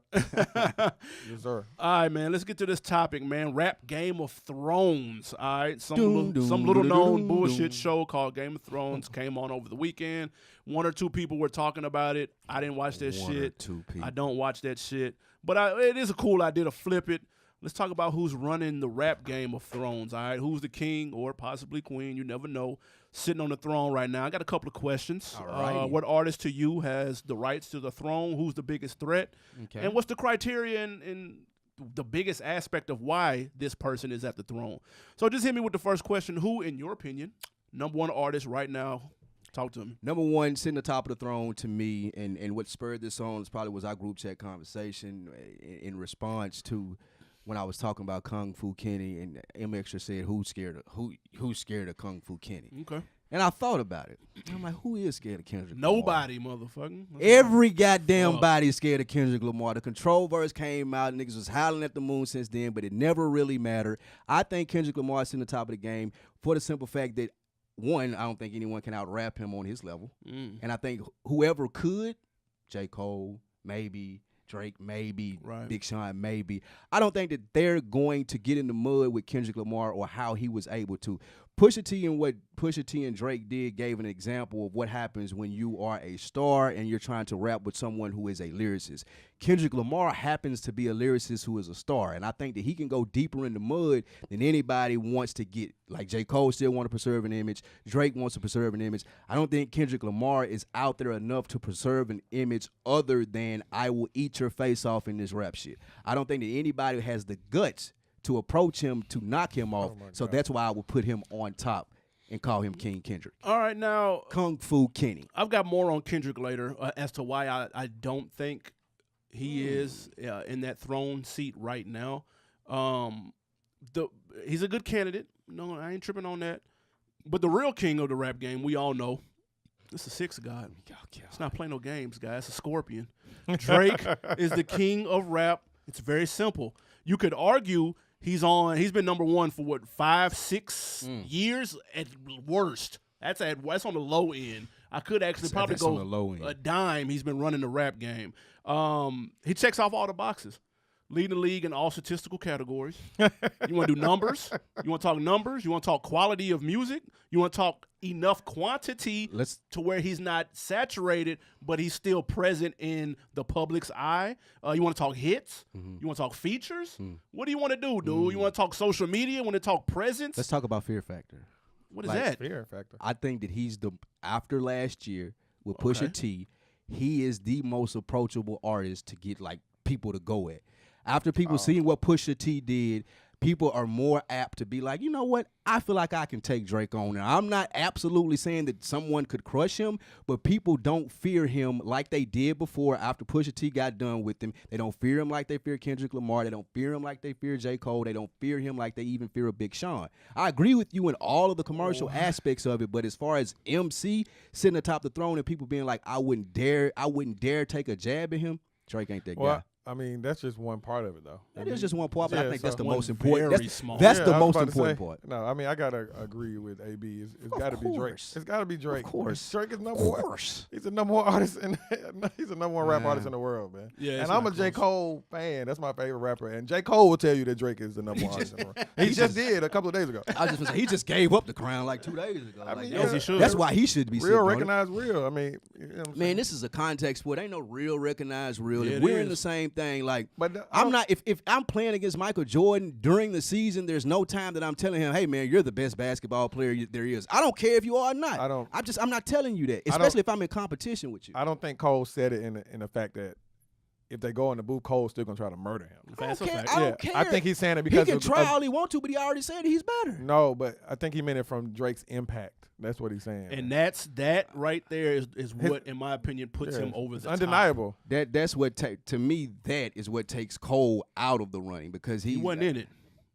Yes, sir. All right, man. Let's get to this topic, man. Rap Game of Thrones. All right, some little known doom, bullshit doom. show called Game of Thrones came on over the weekend. One or two people were talking about it. I didn't watch that One or shit. two people. I don't watch that shit. But it is a cool idea to flip it. Let's talk about who's running the rap Game of Thrones. All right, who's the king or possibly queen? You never know. Sitting on the throne right now. I got a couple of questions. Alrighty. What artist to you has the rights to the throne? Who's the biggest threat? Okay. And what's the criteria and the biggest aspect of why this person is at the throne? So just hit me with the first question. Who, in your opinion, number one artist right now? Talk to me. Number one, sitting atop of the throne to me, and what spurred this on probably was our group chat conversation in response to when I was talking about Kung Fu Kenny, and M Extra said, "Who's scared of Kung Fu Kenny?" Okay. And I thought about it. I'm like, who is scared of Kendrick Nobody, motherfucker. Every goddamn body is scared of Kendrick Lamar. The Control verse came out, niggas was howling at the moon since then, but it never really mattered. I think Kendrick Lamar is in the top of the game for the simple fact that, one, I don't think anyone can out-rap him on his level. And I think whoever could, J. Cole, maybe, Drake, maybe, Right. Big Sean, maybe. I don't think that they're going to get in the mud with Kendrick Lamar or how he was able to. Pusha T and what Pusha T and Drake did gave an example of what happens when you are a star and you're trying to rap with someone who is a lyricist. Kendrick Lamar happens to be a lyricist who is a star, and I think that he can go deeper in the mud than anybody wants to get. Like J. Cole still want to preserve an image. Drake wants to preserve an image. I don't think Kendrick Lamar is out there enough to preserve an image other than I will eat your face off in this rap shit. I don't think that anybody has the guts to approach him to knock him off. So that's why I would put him on top and call him King Kendrick. All right, now Kung Fu Kenny. I've got more on Kendrick later as to why I don't think he is in that throne seat right now. He's a good candidate. No, I ain't tripping on that. But the real king of the rap game, we all know, it's a sixth god. It's not playing no games, guys. It's a scorpion. Drake is the king of rap. It's very simple. You could argue he's been number one for what, 5-6 years at worst. That's on the low end. I could actually probably that's on go the low end. a dime. He's been running the rap game. He checks off all the boxes. Leading the league in all statistical categories. You want to do numbers? You want to talk numbers? You want to talk quality of music? You want to talk enough quantity to where he's not saturated, but he's still present in the public's eye? You want to talk hits? You want to talk features? What do you want to do, dude? You want to talk social media? You want to talk presence? Let's talk about Fear Factor. What is that? Fear factor. I think that he's after last year with Pusha T, he is the most approachable artist to get like people to go at. After people seeing what Pusha T did, people are more apt to be like, you know what? I feel like I can take Drake on. And I'm not absolutely saying that someone could crush him, but people don't fear him like they did before after Pusha T got done with him. They don't fear him like they fear Kendrick Lamar. They don't fear him like they fear J. Cole. They don't fear him like they even fear a Big Sean. I agree with you in all of the commercial aspects of it, but as far as MC sitting atop the throne and people being like, I wouldn't dare take a jab at him, Drake ain't that guy. I mean, that's just one part of it, though. That is just one part, but I think that's the one most important. very small. That's Yeah, the I was most about to important say, part. No, I mean, I gotta agree with AB. It's got to be Drake. course. It's got to be Drake. Of course. Drake is number Of one. course. He's the number one artist, and he's the number one rap artist in the world, man. Yeah, it's and I'm a not J. close. Cole fan. That's my favorite rapper, and J. Cole will tell you that Drake is the number one artist in the world. He just did a couple of days ago. I was just gonna say he just gave up the crown like 2 days ago. I mean, As he should. That's why he should be sitting Real on it. recognize real. I mean, you know what I'm Man, saying? this is a context sport. Ain't no real recognized real. Yeah, If it we're in is. the same thing, like But I'm not. If I'm playing against Michael Jordan during the season, there's no time that I'm telling him, "Hey, man, you're the best basketball player there is." I don't care if you are or not. I'm not telling you that, especially if I'm in competition with you. I don't think Cole said it in the fact that if they go in the booth, Cole's still gonna try to murder him. That's a fact. I don't care. I think he's saying it He because can of, try of- all he want to, but he already said he's better. no, but I think he meant it from Drake's impact. That's what he's saying. And that right there is what, in my opinion, puts him over the undeniable. That's what to me that is what takes Cole out of the running because top. He wasn't in it.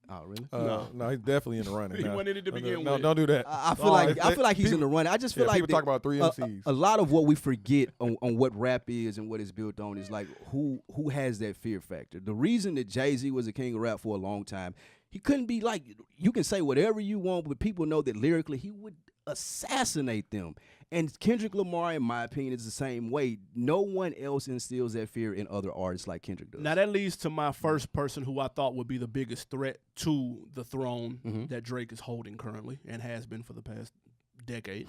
Oh really? No, he's definitely in the running. He now. wasn't in it to begin No, with. don't do that. I feel like he's in the running. I just feel like people talk about three MCs. a lot of what we forget on what rap is and what it's built on is like who has that fear factor. The reason that Jay-Z was the king of rap for a long time, he couldn't be like, you can say whatever you want, but people know that lyrically he would assassinate them. And Kendrick Lamar, in my opinion, is the same way. No one else instills that fear in other artists like Kendrick does. Now that leads to my first person who I thought would be the biggest threat to the throne that Drake is holding currently and has been for the past decade.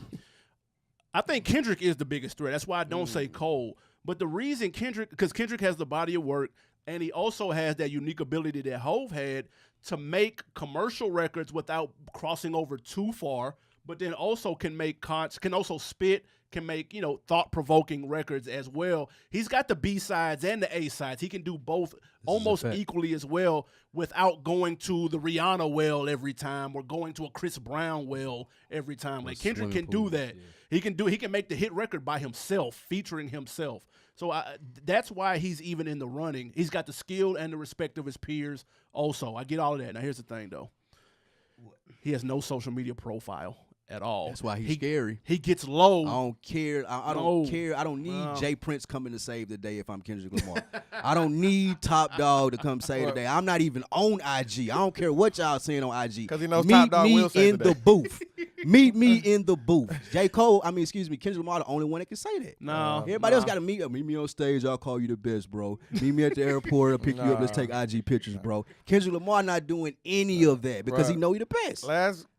I think Kendrick is the biggest threat. That's why I don't say Cole. But the reason because Kendrick has the body of work, and he also has that unique ability that Hove had to make commercial records without crossing over too far, but then also can also spit, can make, thought-provoking records as well. He's got the B-sides and the A-sides. He can do both almost equally as well without going to the Rihanna well every time or going to a Chris Brown well every time. Like Kendrick can do that. Yeah. He can make the hit record by himself, featuring himself. So that's why he's even in the running. He's got the skill and the respect of his peers also. I get all of that. Now, here's the thing, though. He has no social media profile at all. That's why he's scary. He gets low. I don't care. I don't care. I don't need Jay Prince coming to save the day if I'm Kendrick Lamar. I don't need Top Dog to come save the day. I'm not even on IG. I don't care what y'all saying on IG. Because he knows Top Dog will save the day. Meet me in the booth. Meet me in the booth. Kendrick Lamar the only one that can say that. No. Everybody else got to meet me on stage. I'll call you the best, bro. Meet me at the airport. I'll pick you up. Let's take IG pictures, bro. Kendrick Lamar not doing any of that because he know he the best.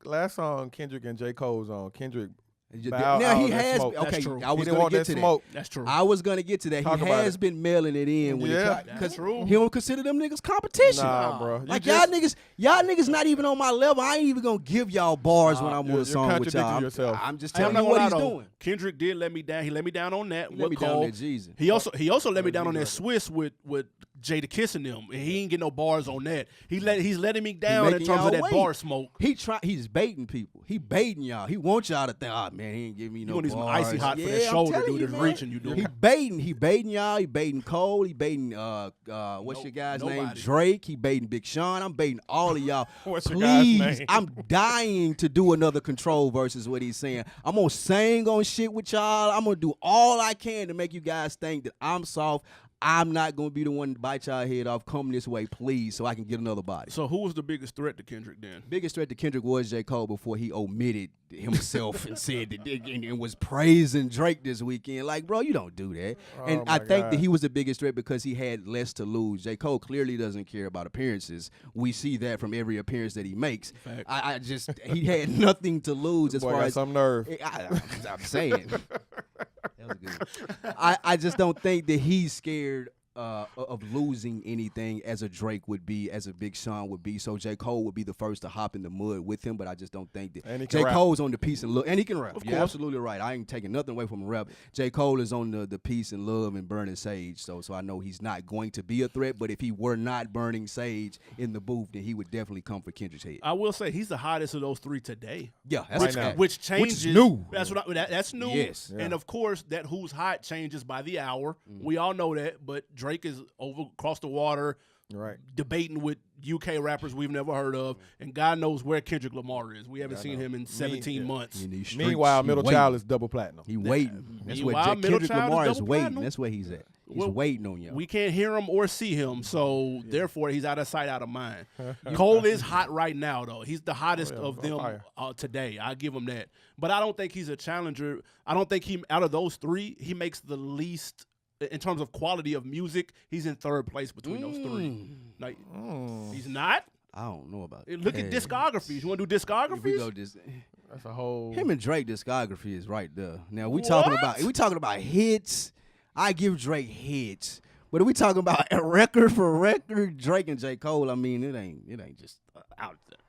Last song Kendrick and J. Cole's on. Kendrick. Now he has. Smoke. Okay, true. I was He didn't going want to get that to smoke. that. That's true. I was going to get to that. Talk He about has been mailing it in when That's true. he don't consider them niggas competition. Nah, bro. Like y'all niggas not even on my level. I ain't even gonna give y'all bars when I'm on a song with y'all. I'm just telling you what he's doing. Kendrick did let me down. He let me down on that. Let me down on that Jesus. He also let me down on that Swiss with Jada kissing them. And he ain't get no bars on that. He's letting me down in terms of that bar smoke. He's baiting people. He baiting y'all. He wants y'all to think, oh man, he ain't giving me no bars. You gonna need some icy hot for that shoulder, dude. That's reaching you, dude. He baiting y'all. He baiting Cole. He baiting what's your guy's name? Drake. He baiting Big Sean. I'm baiting all of y'all. What's your guy's Please, name? I'm dying to do another Control versus what he's saying. I'm gonna sing on shit with y'all. I'm gonna do all I can to make you guys think that I'm soft. I'm not going to be the one to bite y'all head off. Come this way, please, so I can get another body. So who was the biggest threat to Kendrick then? Biggest threat to Kendrick was J. Cole before he omitted himself and said that and was praising Drake this weekend. Like, bro, you don't do that. And I think that he was the biggest threat because he had less to lose. J. Cole clearly doesn't care about appearances. We see that from every appearance that he makes. He had nothing to lose as far as some nerve. I'm saying. That was good. I just don't think that he's scared of losing anything as a Drake would be, as a Big Sean would be. So J. Cole would be the first to hop in the mud with him, but I just don't think that J. Cole's on the peace and love. And he can rap. You're absolutely right. I ain't taking nothing away from rap. J. Cole is on the peace and love and burning sage. So I know he's not going to be a threat, but if he were not burning sage in the booth, then he would definitely come for Kendrick's head. I will say he's the hottest of those three today. Yeah, that's which changes. Which is new. That's new. Yes. And of course, that who's hot changes by the hour. We all know that, but Drake is across the water, debating with UK rappers we've never heard of, and God knows where Kendrick Lamar is. We haven't seen him in 17 months. Meanwhile, Middle Child is double platinum. He waiting. That's where Kendrick Lamar is waiting. That's where he's at. He's waiting on y'all. We can't hear him or see him, so therefore he's out of sight, out of mind. Cole is hot right now, though. He's the hottest of them today. I give him that. But I don't think he's a challenger. I don't think out of those three, he makes the least. In terms of quality of music, he's in third place between those three. Like, he's not? I don't know about Look at discographies. You want to do discographies? That's a whole. Him and Drake discography is right there. Now we talking about hits. I give Drake hits, but are we talking about a record for record? Drake and J. Cole. I mean, it ain't just out there.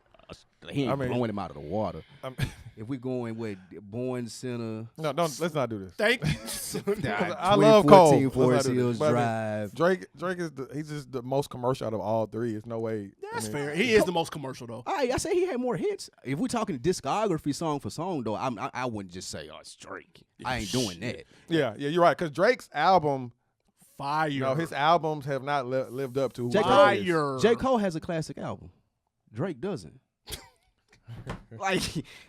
he ain't I mean- blowing him out of the water. I'm- If we going with Bourne Center, No, don't. Let's not do this. Thank you. I love Cole. 2014 Let's Forest not do this. Hills But I mean, Drive. Drake is he's just the most commercial out of all three. There's no way. That's I mean, fair. He is the most commercial though. I said he had more hits. If we're talking discography song for song, though, I wouldn't just say, oh, it's Drake. I ain't doing that. Yeah, you're right. Because Drake's album, Fire. his albums have not lived up to who J. he Cole- is. Fire. J. Cole has a classic album. Drake doesn't. like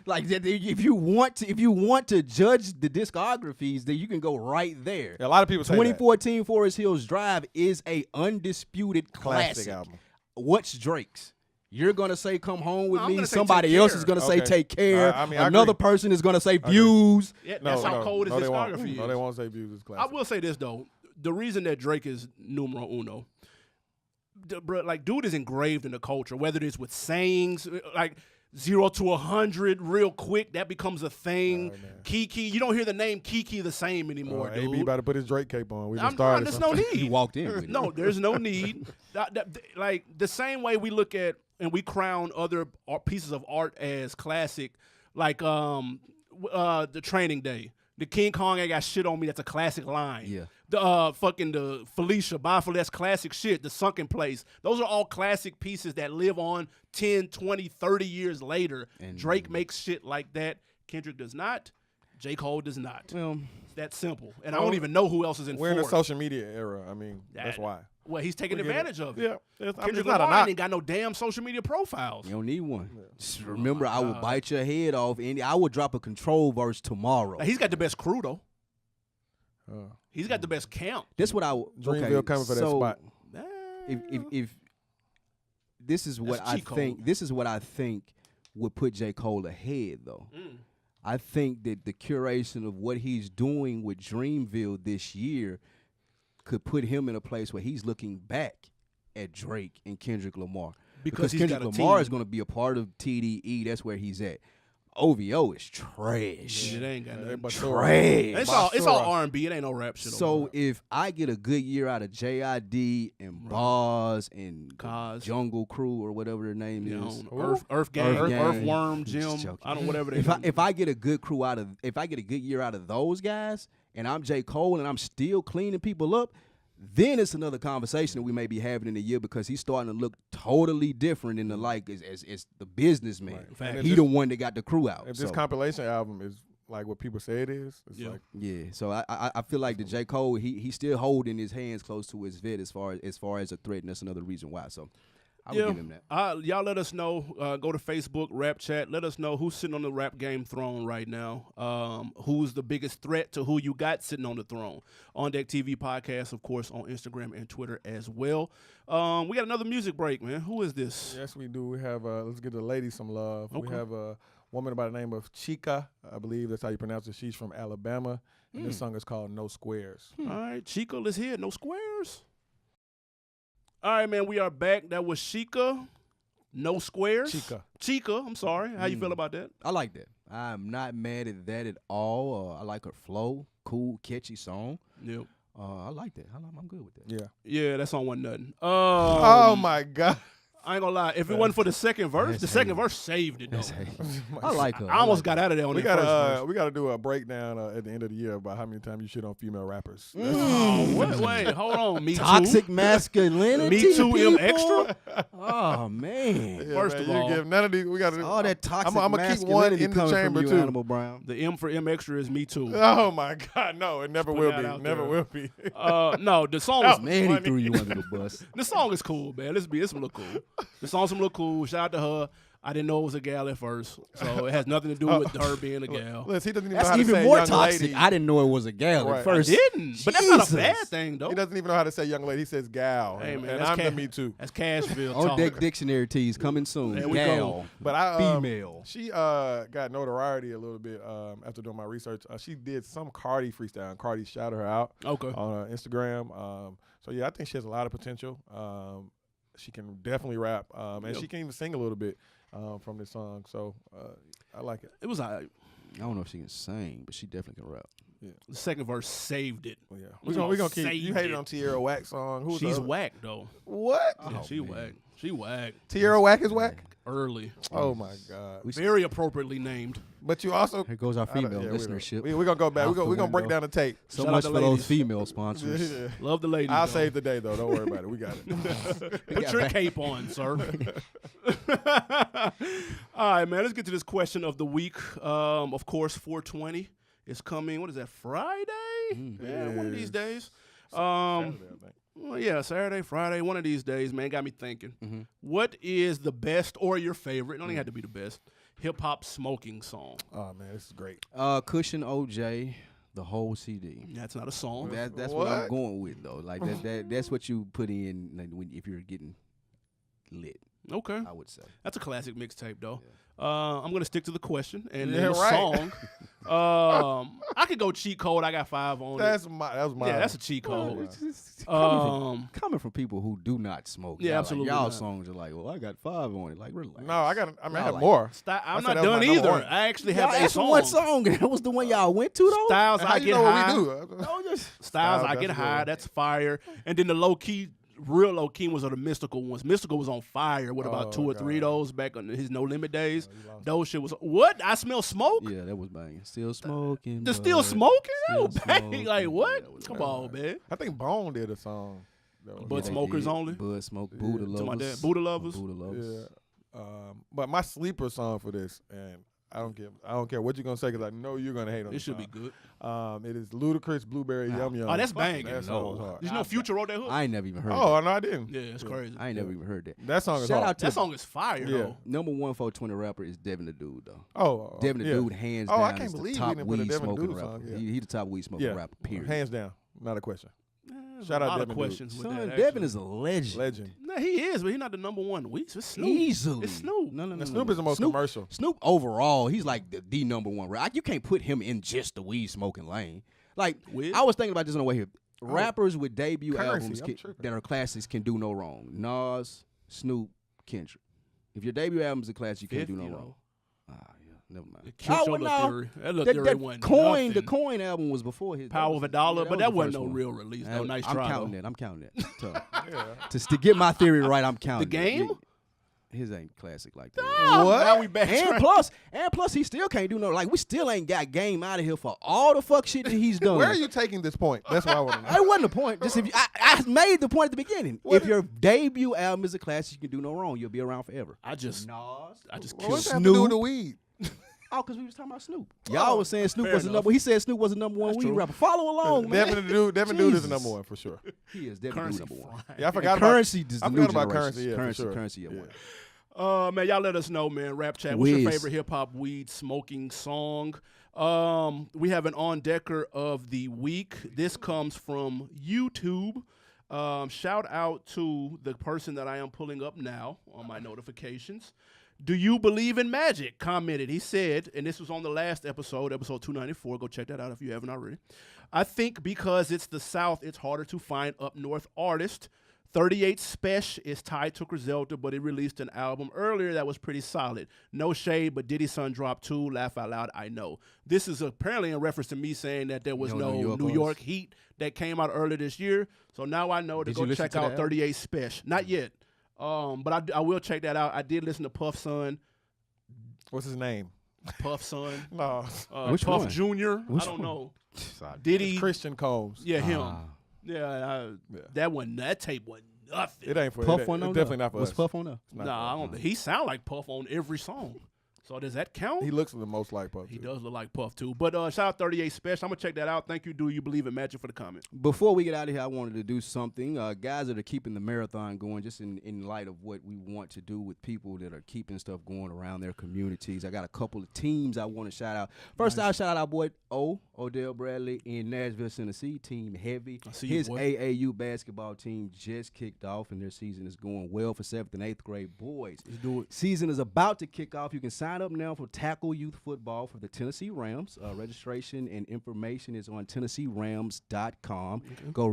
if you want to judge the discographies, then you can go right there. Yeah, a lot of people say 2014 Forest Hills Drive is a undisputed that. Classic classic. album. What's Drake's? You're gonna say "Come Home with I'm Me." gonna say Somebody Take else Care. is gonna say Okay. "Take Care." I mean, I Another agree. person is gonna say agree. "Views." Yeah, No, that's how cold his they won't. discography is. No, they won't say Views is I classic. will say this though, the reason that Drake is numero uno, bro, like dude is engraved in the culture. Whether it is with sayings, like 0 to 100 real quick, that becomes a thing. All right, man. Kiki, you don't hear the name Kiki the same anymore, dude. AB about to put his Drake cape on. We just I'm started. there's no He need. walked in with it. No, there's no need. Like the same way we look at and we crown other pieces of art as classic, like the Training Day. The King Kong ain't got shit on me. That's a classic line. Yeah. The Felicia, bye for that's classic shit. The Sunken Place. Those are all classic pieces that live on 10, 20, 30 years later. And- Drake makes shit like that. Kendrick does not. J. Cole does not. Well, It's that simple. And I don't even know who else is in We're in the fourth. social media era. I mean, that's That- why. Well, he's taking We get it. advantage of it. Yeah, it's, I mean, Kendrick it's not a Lamar knock. ain't got no damn social media profiles. you don't need one. Just remember, I will bite your head off, and I will drop a control verse tomorrow. Now, he's got the best crew though. Uh, He's got the best camp. That's what I. Dreamville Okay, coming for that so spot. If this is what That's I cheat code. think, this is what I think would put J. Cole ahead, though. I think that the curation of what he's doing with Dreamville this year could put him in a place where he's looking back at Drake and Kendrick Lamar. Because he's Kendrick got a Lamar team. is going to be a part of TDE. That's where he's at. OVO is trash. It ain't got They nothing. Basura. Trash. It's all Basura. R&B. It ain't no rap shit. So over if I get a good year out of JID and Boz and Cos. Jungle Crew or whatever their name there. is, Earth Gang, Earth Gang. Earthworm, Just Jim. joking. I don't whatever they. if I get a good crew out of if I get a good year out of those guys and I'm J. Cole and I'm still cleaning people up, then it's another conversation that we may be having in a year because he's starting to look totally different in the like as the businessman. Right. Fact. And He if the this- one that got the crew out. If this so. compilation album is like what people say it is, it's Yeah. like Yeah, so I feel like the J. Cole he's still holding his hands close to his vet as far as a threat, and that's another reason why. So I would give him that. Y'all let us know. Go to Facebook, Rap Chat. Let us know who's sitting on the rap game throne right now. Who's the biggest threat to who you got sitting on the throne. OndeckTV podcast, of course, on Instagram and Twitter as well. We got another music break, man. Who is this? yes, we do. We have let's give the ladies some love. Okay. We have a woman by the name of Chica. I believe that's how you pronounce it. She's from Alabama, and this song is called No Squares. All right, Chica, let's hear it. No squares. All right, man, we are back. That was Chica. No squares. Chica, I'm sorry. How you feel about that? I like that. I'm not mad at that at all. I like her flow, cool, catchy song. Yep. I like that. I'm good with that. Yeah. Yeah, that song wasn't nothing. Oh my God. I ain't gonna lie. If it wasn't for the second verse, That's the second hating. verse saved it, though. I like her. I almost got out of there on We that first verse. gotta do a breakdown at the end of the year about how many times you shit on female rappers. Oh, wait, hold on. Me toxic too. masculinity. Me too, M people? extra. Oh man. Yeah, First man, of you all, give none of these. We gotta All that toxic I'ma keep one masculinity in the coming chamber from you, too. Animal Brown. The M for M extra is me too. Oh my God, no! It never put will that be. out Never there. will be. No, the song is Man, he funny. threw you under the bus. the song is cool, man. This one look cool. The song some look cool. Shout out to her. I didn't know it was a gal at first, so it has nothing to do with her being a gal. Listen, he doesn't even know That's how to even say more young toxic. lady. I didn't know it was a gal Right. at first. I didn't, but that's not a Jesus. bad thing, though. He doesn't even know how to say young lady. He says gal. Hey, man, and that's I'm the ca- me too. That's Cashville On talk. Deck Dictionary tees coming soon. There we gal. go. But I Female. She got notoriety a little bit after doing my research. She did some Cardi freestyle. And Cardi shouted her out Okay. on Instagram. So yeah, I think she has a lot of potential. She can definitely rap, and Yep. she can even sing a little bit from this song. So I like it. It was alright. I don't know if she can sing, but she definitely can rap. The second verse saved it. Well, yeah, We we gonna saved keep. You hated it. on Tierra Whack song. Who's She's the other? whack though. What? Yeah, she whack. She whack. Tierra Whack is whack. Early. Oh my God! Very appropriately named. But you also Here goes our female listenership. We're gonna go back. We're gonna break down the tape. So Shout out much to for those ladies. female sponsors. Yeah. Love the ladies. I'll though. save the day though. Don't worry about it. We got it. Put your cape on, sir. All right, man. Let's get to this question of the week. Of course, 420 is coming. What is that? Friday? Yeah, one of these days. Saturday, I think. Well, yeah, Saturday, Friday, one of these days, man. Got me thinking. What is the best or your favorite? It don't even have to be the best. Hip hop smoking song. Oh man, this is great. Cushion OJ, the whole CD. That's not a song. That's what I'm going with though. Like that's what you put in like, if you're getting lit. Okay, I would say that's a classic mixtape though. I'm gonna stick to the question and Yeah, then the right. song. I could go cheat code. I got 5 on That it. was mine. Yeah, that's a cheat code. It's coming from people who do not smoke. Yeah, Y'all absolutely Like, y'all not. songs are like, well, I got 5 on it. Like, relax. No, I have like- more. I'm said not that was done my number either. one. I actually Y'all have a asked for song. one song, and that was the one y'all went to though. Styles, How I you get know high. what we do? Styles, I that's get a good high. one. That's fire. And then the low key, real low key ones are the mystical ones. Mystical was on fire with about 2 or 3 of those back on his No Limit days. Those shit was what? I smell smoke. Yeah, that was banging. Still smoking. The still bud. smoking? Still Oh, bang. smoking. Like Yeah, what? that was Come banging. on, man. I think Bone did a song. that was- Bud Yeah, they smokers did. only? Bud smoke. Buddha To my lovers. dad. Buddha lovers? Buddha lovers. Yeah. But my sleeper song for this, and I don't care what you're gonna say because I know you're gonna hate on It this should be song. good. It is Ludacris, Blueberry Yum Yum. Oh, that's banging. That song was hard. Did you know Future wrote that hook? I ain't never even heard. Oh, that. no, I didn't. Yeah, it's crazy. I ain't never even heard that. That song is Shout hard. out to That song is fire, Yeah. though. number 1 420 rapper is Devin the Dude though. Oh, Devin the yeah. Dude hands Oh, down I can't is the believe we top didn't put a weed Devin smoking Dude rapper. song, yeah. He the top weed smoking Yeah, rapper. Period. hands down, not a question. There's Shout a out lot Devin of Dude. questions with Son, that. Devin actually. is a legend. Legend. Nah, he is, but he's not the number one. It's Snoop. Easily. It's Snoop. No. And Snoop is the most Snoop, commercial. Snoop overall, he's like the number one rapper. You can't put him in just the weed smoking lane. Like Wiz? I was thinking about this on the way here. Rappers with debut Currency, albums I'm tripping. that are classics can do no wrong. Nas, Snoop, Kendrick. If your debut album is a classic, you can't do no 50, wrong. Ah, yeah, never mind. It killed your little theory. That little theory That wasn't coin, the nothing. Coin album was before his Power of a Dollar, yeah, but was that the wasn't first no one. real release. No, nice I'm try. counting though. that. I'm counting that. Tough. Yeah. To get my theory right, I'm counting The that. Game? Yeah. His ain't classic like that. What? Now we back. And plus, he still can't do no. Like we still ain't got Game out of here for all the fuck shit that he's done. Where are you taking this point? That's what I want to know. That wasn't the point. Just if you, I made the point at the beginning. What if is- your debut album is a classic, you can do no wrong. You'll be around forever. I just Nas. killed What's that have to do Snoop. with the weed? Oh, because we was talking about Snoop. Y'all was saying Snoop fair was the enough. number. He said Snoop was the number one weed true. rapper. Follow along, man. Devin the Dude is the Jesus. number one for sure. He is definitely currency number one. fry. Yeah, I And forgot about currency. Is the I new forgot about generation. currency. Yeah, currency. for sure. Currency. At Yeah. one. Man, y'all let us know, man. Rap chat. What's your Wiz. favorite hip hop weed smoking song? We have an on decker of the week. This comes from YouTube. Shout out to the person that I am pulling up now on my notifications. Do you believe in magic? Commented. He said, and this was on the last episode, episode 294. Go check that out if you haven't already. I think because it's the South, it's harder to find up north artists. 38 Special is tied to Griselda, but it released an album earlier that was pretty solid. No shade, but Diddy Son dropped 2. Laugh out loud, I know. This is apparently in reference to me saying that there was no New York Heat that came out earlier this year. So now I know to Did go you listen check to out that 38 Special. Not yet. But I will check that out. I did listen to Puff Son. What's his name? Puff Son. No, Which Puff one? Jr. Which I don't one? know. Diddy. Christian Combs. Yeah, him. Ah. Yeah, Yeah. that tape wasn't nothing. It ain't for Puff it, on it's there? definitely not for What's us. Puff on there? It's not Nah, I for us. don't. He sound like Puff on every song. So does that count? He looks the most like Puff. He too. does look like Puff too. But shout out 38 Special. I'm gonna check that out. Thank you. Do you believe in magic for the comment? Before we get out of here, I wanted to do something. Guys that are keeping the marathon going, just in light of what we want to do with people that are keeping stuff going around their communities. I got a couple of teams I want to shout out. First, I'll shout out our boy Odell Bradley in Nashville, Tennessee. Team Heavy. I see you, His boy. AAU basketball team just kicked off, and their season is going well for 7th and 8th grade boys. Let's do it. Season is about to kick off. You can sign up now for tackle youth football for the Tennessee Rams. Registration and information is on TennesseeRams.com. Go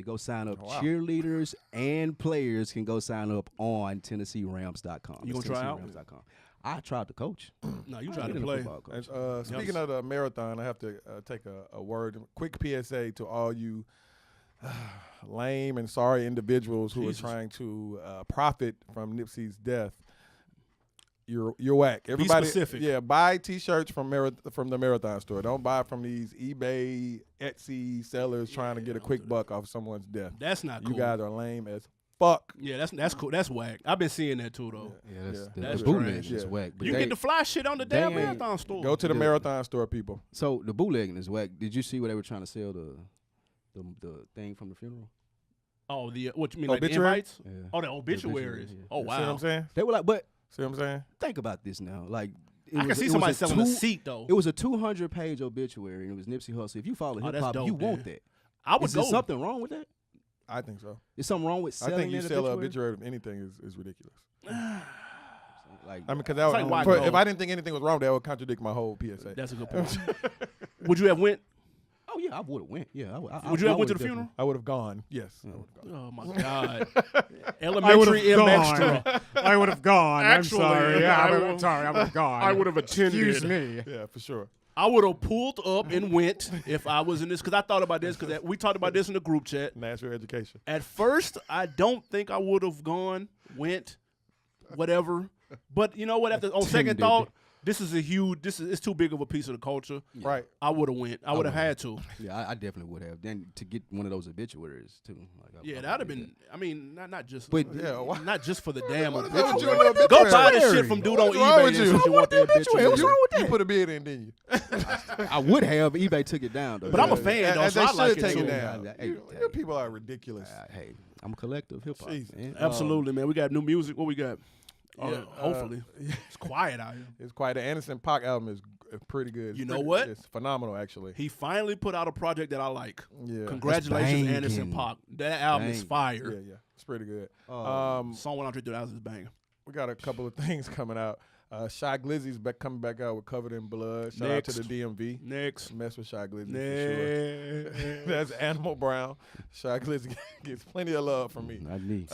go sign up. Oh, wow. Cheerleaders and players can go sign up on TennesseeRams.com. You gonna try out? TennesseeRams.com. I tried to coach. No, you I try ain't to been a play. football coach. Speaking of the marathon, I have to take a word, quick PSA to all you lame and sorry individuals who Jesus. are trying to profit from Nipsey's death, you're whack. Everybody, specific. Yeah, buy T-shirts from the Marathon store. Don't buy from these eBay, Etsy sellers trying to get a quick buck off someone's death. That's not cool. You guys are lame as fuck. Yeah, that's cool. That's whack. I've been seeing that too, though. Yeah, That's the bootlegging trash. is whack. But You get the fly shit on the they damn ain't- Marathon store. Go to the Yeah. Marathon store, people. So the bootlegging is whack. Did you see where they were trying to sell the thing from the funeral? Oh, what you mean, like the Obituary? invites? Yeah. Oh, the obituaries. yeah. Oh, See what wow. I'm saying? They were like, but See what I'm saying? think about this now. Like, I can see somebody selling a seat, though. It was a 200-page obituary, and it was Nipsey Hussle. If you follow Oh, hip that's hop, dope, you want man. that. I would Is go. there something wrong with that? I think so. Is something wrong with selling I think you an sell an obituary? obituary of anything is ridiculous. Like, I mean, because like why if go? I didn't think anything was wrong, that would contradict my whole PSA. That's a good point. Would you have went? oh yeah, I would have went. Yeah, Would you have went to the funeral? I would have gone. Yes. I Yeah. would've gone. Oh, my God. I would've Elementary M gone. extra. I would have gone. Actually, I'm sorry. Yeah, I I'm would- sorry. I would have gone. I would have attended. Excuse me. Yeah, for sure. I would have pulled up and went if I was in this, because I thought about this, because we talked about this in the group chat. National education. At first, I don't think I would have went, whatever. But you know what? On second thought, it's too big of a piece of the culture. Right. I would have went. I would have had to. Yeah, I definitely would have. Then to get one of those obituaries too. Like, Yeah, that'd have been. I mean, not just. But Yeah, why- not just for the damn What is wrong with obituary. you and the Go buy obituary? this shit from dude on What's wrong eBay. with Then you? since you want the obituary. What's wrong with You that? put a bid in, didn't you? I would have. eBay took it down though. But I'm a Yeah. fan, though, And so they I like should it take too. it down. Hey, Your people are ridiculous. Hey, I'm a collector of hip hop. Jesus. man. Absolutely, man. We got new music. What we got? Yeah, Hopefully. It's quiet out here. It's quite. The Anderson .Paak album is pretty good. It's You know pretty- what? It's phenomenal, actually. He finally put out a project that I like. Yeah. Congratulations, That's Anderson banging. .Paak. That album is Banging. fire. Yeah. It's pretty good. Song 103,000 is banging. We got a couple of things coming out. Shy Glizzy's coming back out with Covered in Blood. Shout Next. out to the DMV. Next. Mess with Shy Glizzy for sure. Next. That's Animal Brown. Shy Glizzy gets plenty of love from me. Not me.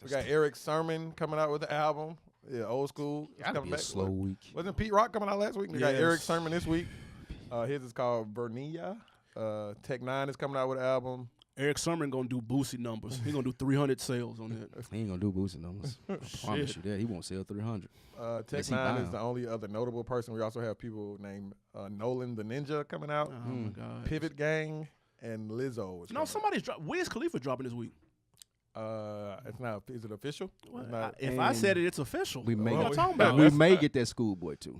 We got Eric Sermon coming out with the album. Yeah, old school. It's Gotta coming be a back. slow week. Wasn't Pete Rock coming out last week? We got Yes. Eric Sermon this week. His is called Vernia. Tech Nine is coming out with an album. Eric Sermon gonna do Boosie numbers. He gonna do 300 sales on that. He ain't gonna do boosting numbers. I promise you that. He won't sell 300. Tech Yes, he Nine is bound. the only other notable person. We also have people named Nolan the Ninja coming out, Oh my God. Pivot Gang, and Lizzo. Is No, coming somebody's dropping. Wiz Khalifa dropping this week. out. It's not. Is it official? Well, It's not. if I said it, it's official. We may, What y'all talking we- about? we may get that Schoolboy too.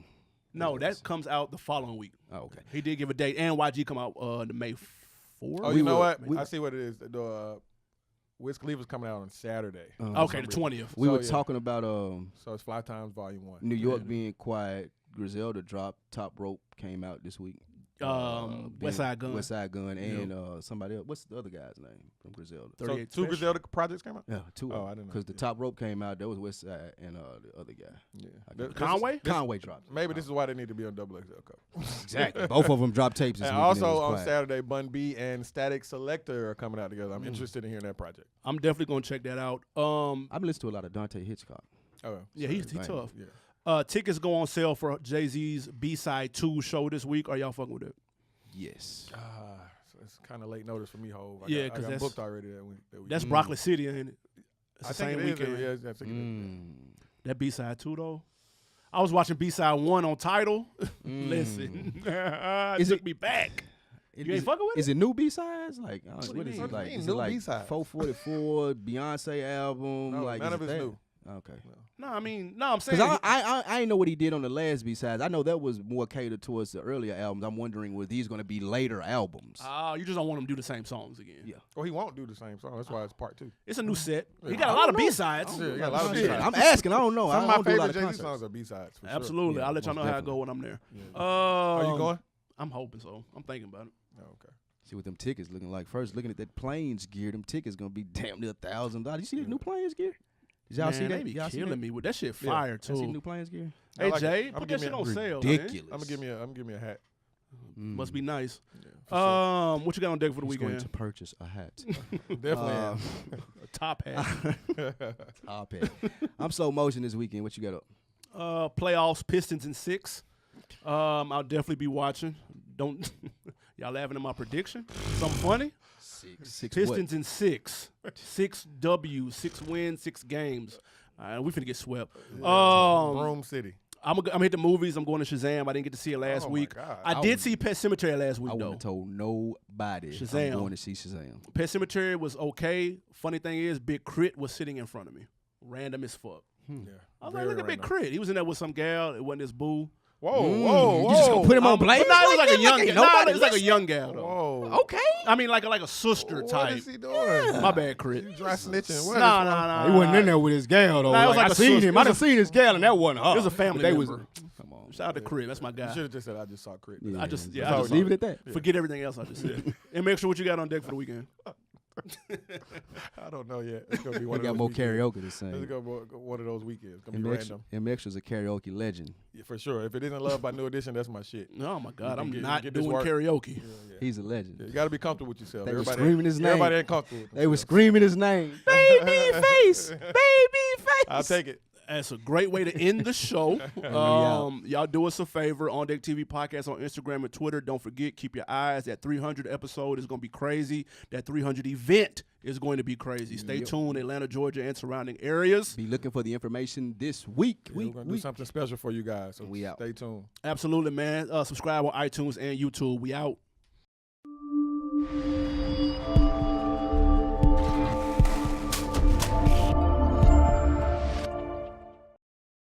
No, that comes out the following week. Oh, okay. He did give a date, and YG come out the May 4th. Oh, we you know will- what? we- I see what it is. The Wiz Khalifa's coming out on Saturday. Okay, the 20th. We So, were yeah. talking about So it's Fly Times Volume 1. New York being quiet. Griselda dropped. Top Rope came out this week. West Side Gun. West Side Gun, and somebody else. What's the other guy's name from Griselda? So 38 two Special. Griselda projects came out? Yeah, two. Oh, I didn't know. Because the Top Rope came out. That was West Side, and the other guy. Yeah. This- Conway? Conway dropped. Maybe this is why they need to be on XXL Cup. Exactly. Both of them dropped tapes. This And week, also it was on quiet. Saturday, Bun B and Static Selector are coming out together. I'm interested in hearing that project. I'm definitely gonna check that out. I've been listening to a lot of Dante Hitchcock. Oh, Yeah, he's Bang. tough. yeah. Tickets go on sale for Jay-Z's B-Side 2 show this week. Are y'all fucking with it? Yes. So it's kind of late notice for me, Hov. Yeah, I 'cause got that's- booked already that week. That's Broccoli City, ain't it? It's I the think same it is. weekend. Yeah, I think it is. That B-Side 2 though. I was watching B-Side 1 on Tidal. Listen, it took me back. You ain't fucking with Is it new B-sides? Like, do what you is mean? it What do like? you mean, Is new it like B-sides? 444 Beyonce album? No, like, none is of it it's that? new. Okay. No, I mean, no, I'm saying. Because I didn't know what he did on the last B-sides. I know that was more catered towards the earlier albums. I'm wondering, were these going to be later albums? You just don't want him to do the same songs again. Yeah. Well, he won't do the same song. That's why it's part 2. It's a new set. He Yeah. got a I lot of don't know. B-sides. Yeah, he got a lot of Shit, B-sides. I'm asking. I don't know. Some I of don't do my a lot favorite of Jay-Z concerts. songs are B-sides. For Absolutely. Yeah, I'll let y'all know most how I go when I'm there. Sure. Are you going? I'm hoping so. I'm thinking about it. Oh, okay. See what them tickets looking like. First, looking at that Plains gear, them tickets going to be damn near $1,000. You see the new Plains gear? Did y'all Man, see that? They be Y'all see killing that? me with that shit. Yeah. Fire Y'all see the too. new Plains gear? I Hey like it. Jay, I'ma put give that me shit a on sale. Ridiculous. I'm gonna give me a hat. Must be nice. Yeah, for sure. What you got on deck for the He's going weekend? to purchase a hat. Definitely. Um, A top hat. Top hat. I'm slow motion this weekend. What you got up? Playoffs, Pistons in 6. I'll definitely be watching. Don't y'all laughing at my prediction? Something funny? Six Pistons in 6. 6 W's, 6 wins, 6 games. We finna get swept. Broom City. I'm gonna hit the movies. I'm going to Shazam. I didn't get to see it last Oh, my week. God. I did see Pet Cemetery last week, I though. wouldn't have told nobody Shazam. I'm going to see Shazam. Pet Cemetery was okay. Funny thing is, Big Crit was sitting in front of me. Random as fuck. Yeah. I was like, look at Big Crit. He was in there with some gal. It wasn't his boo. Whoa, whoa, You just gonna whoa. put him on blast? But no, it was like a that? young Like, gal. nobody No, it was like a listen? young gal, though. Whoa. Okay. I mean, like a sister What type. is he doing? My bad, Crit. You dry snitching. What Nah, is wrong? nah. He wasn't in there with his gal though. Nah, it was like I a seen sister. him. I done seen his gal, and that wasn't her. It was a family They member. Come on. Shout out to Crit. That's my You guy. should have just said I just saw Crit. I just leave it at that. forget everything else I just said. And make sure what you got on deck for the weekend. I don't know yet. It's gonna be We one of got those more weekends. karaoke to It's sing. gonna be one of those weekends. It's gonna be random. MX was a karaoke legend. Yeah, for sure. If it isn't Love by New Edition, that's my shit. Oh my God, You I'm can not get this doing work. karaoke. Yeah. He's a legend. Yeah, you got to be comfortable with yourself. They were Everybody screaming his name. Everybody ain't comfortable with They were themselves. screaming his name. Baby face. Baby face. I'll take it. That's a great way to end the show. Y'all do us a favor. OndeckTV podcast on Instagram and Twitter. Don't forget, keep your eyes. That 300 episode is going to be crazy. That 300 event is going to be crazy. Stay tuned, Atlanta, Georgia, and surrounding areas. Be looking for the information this week. Yeah, we're going to do something special for you guys. So We out. Stay tuned. Absolutely, man. Subscribe on iTunes and YouTube. We out.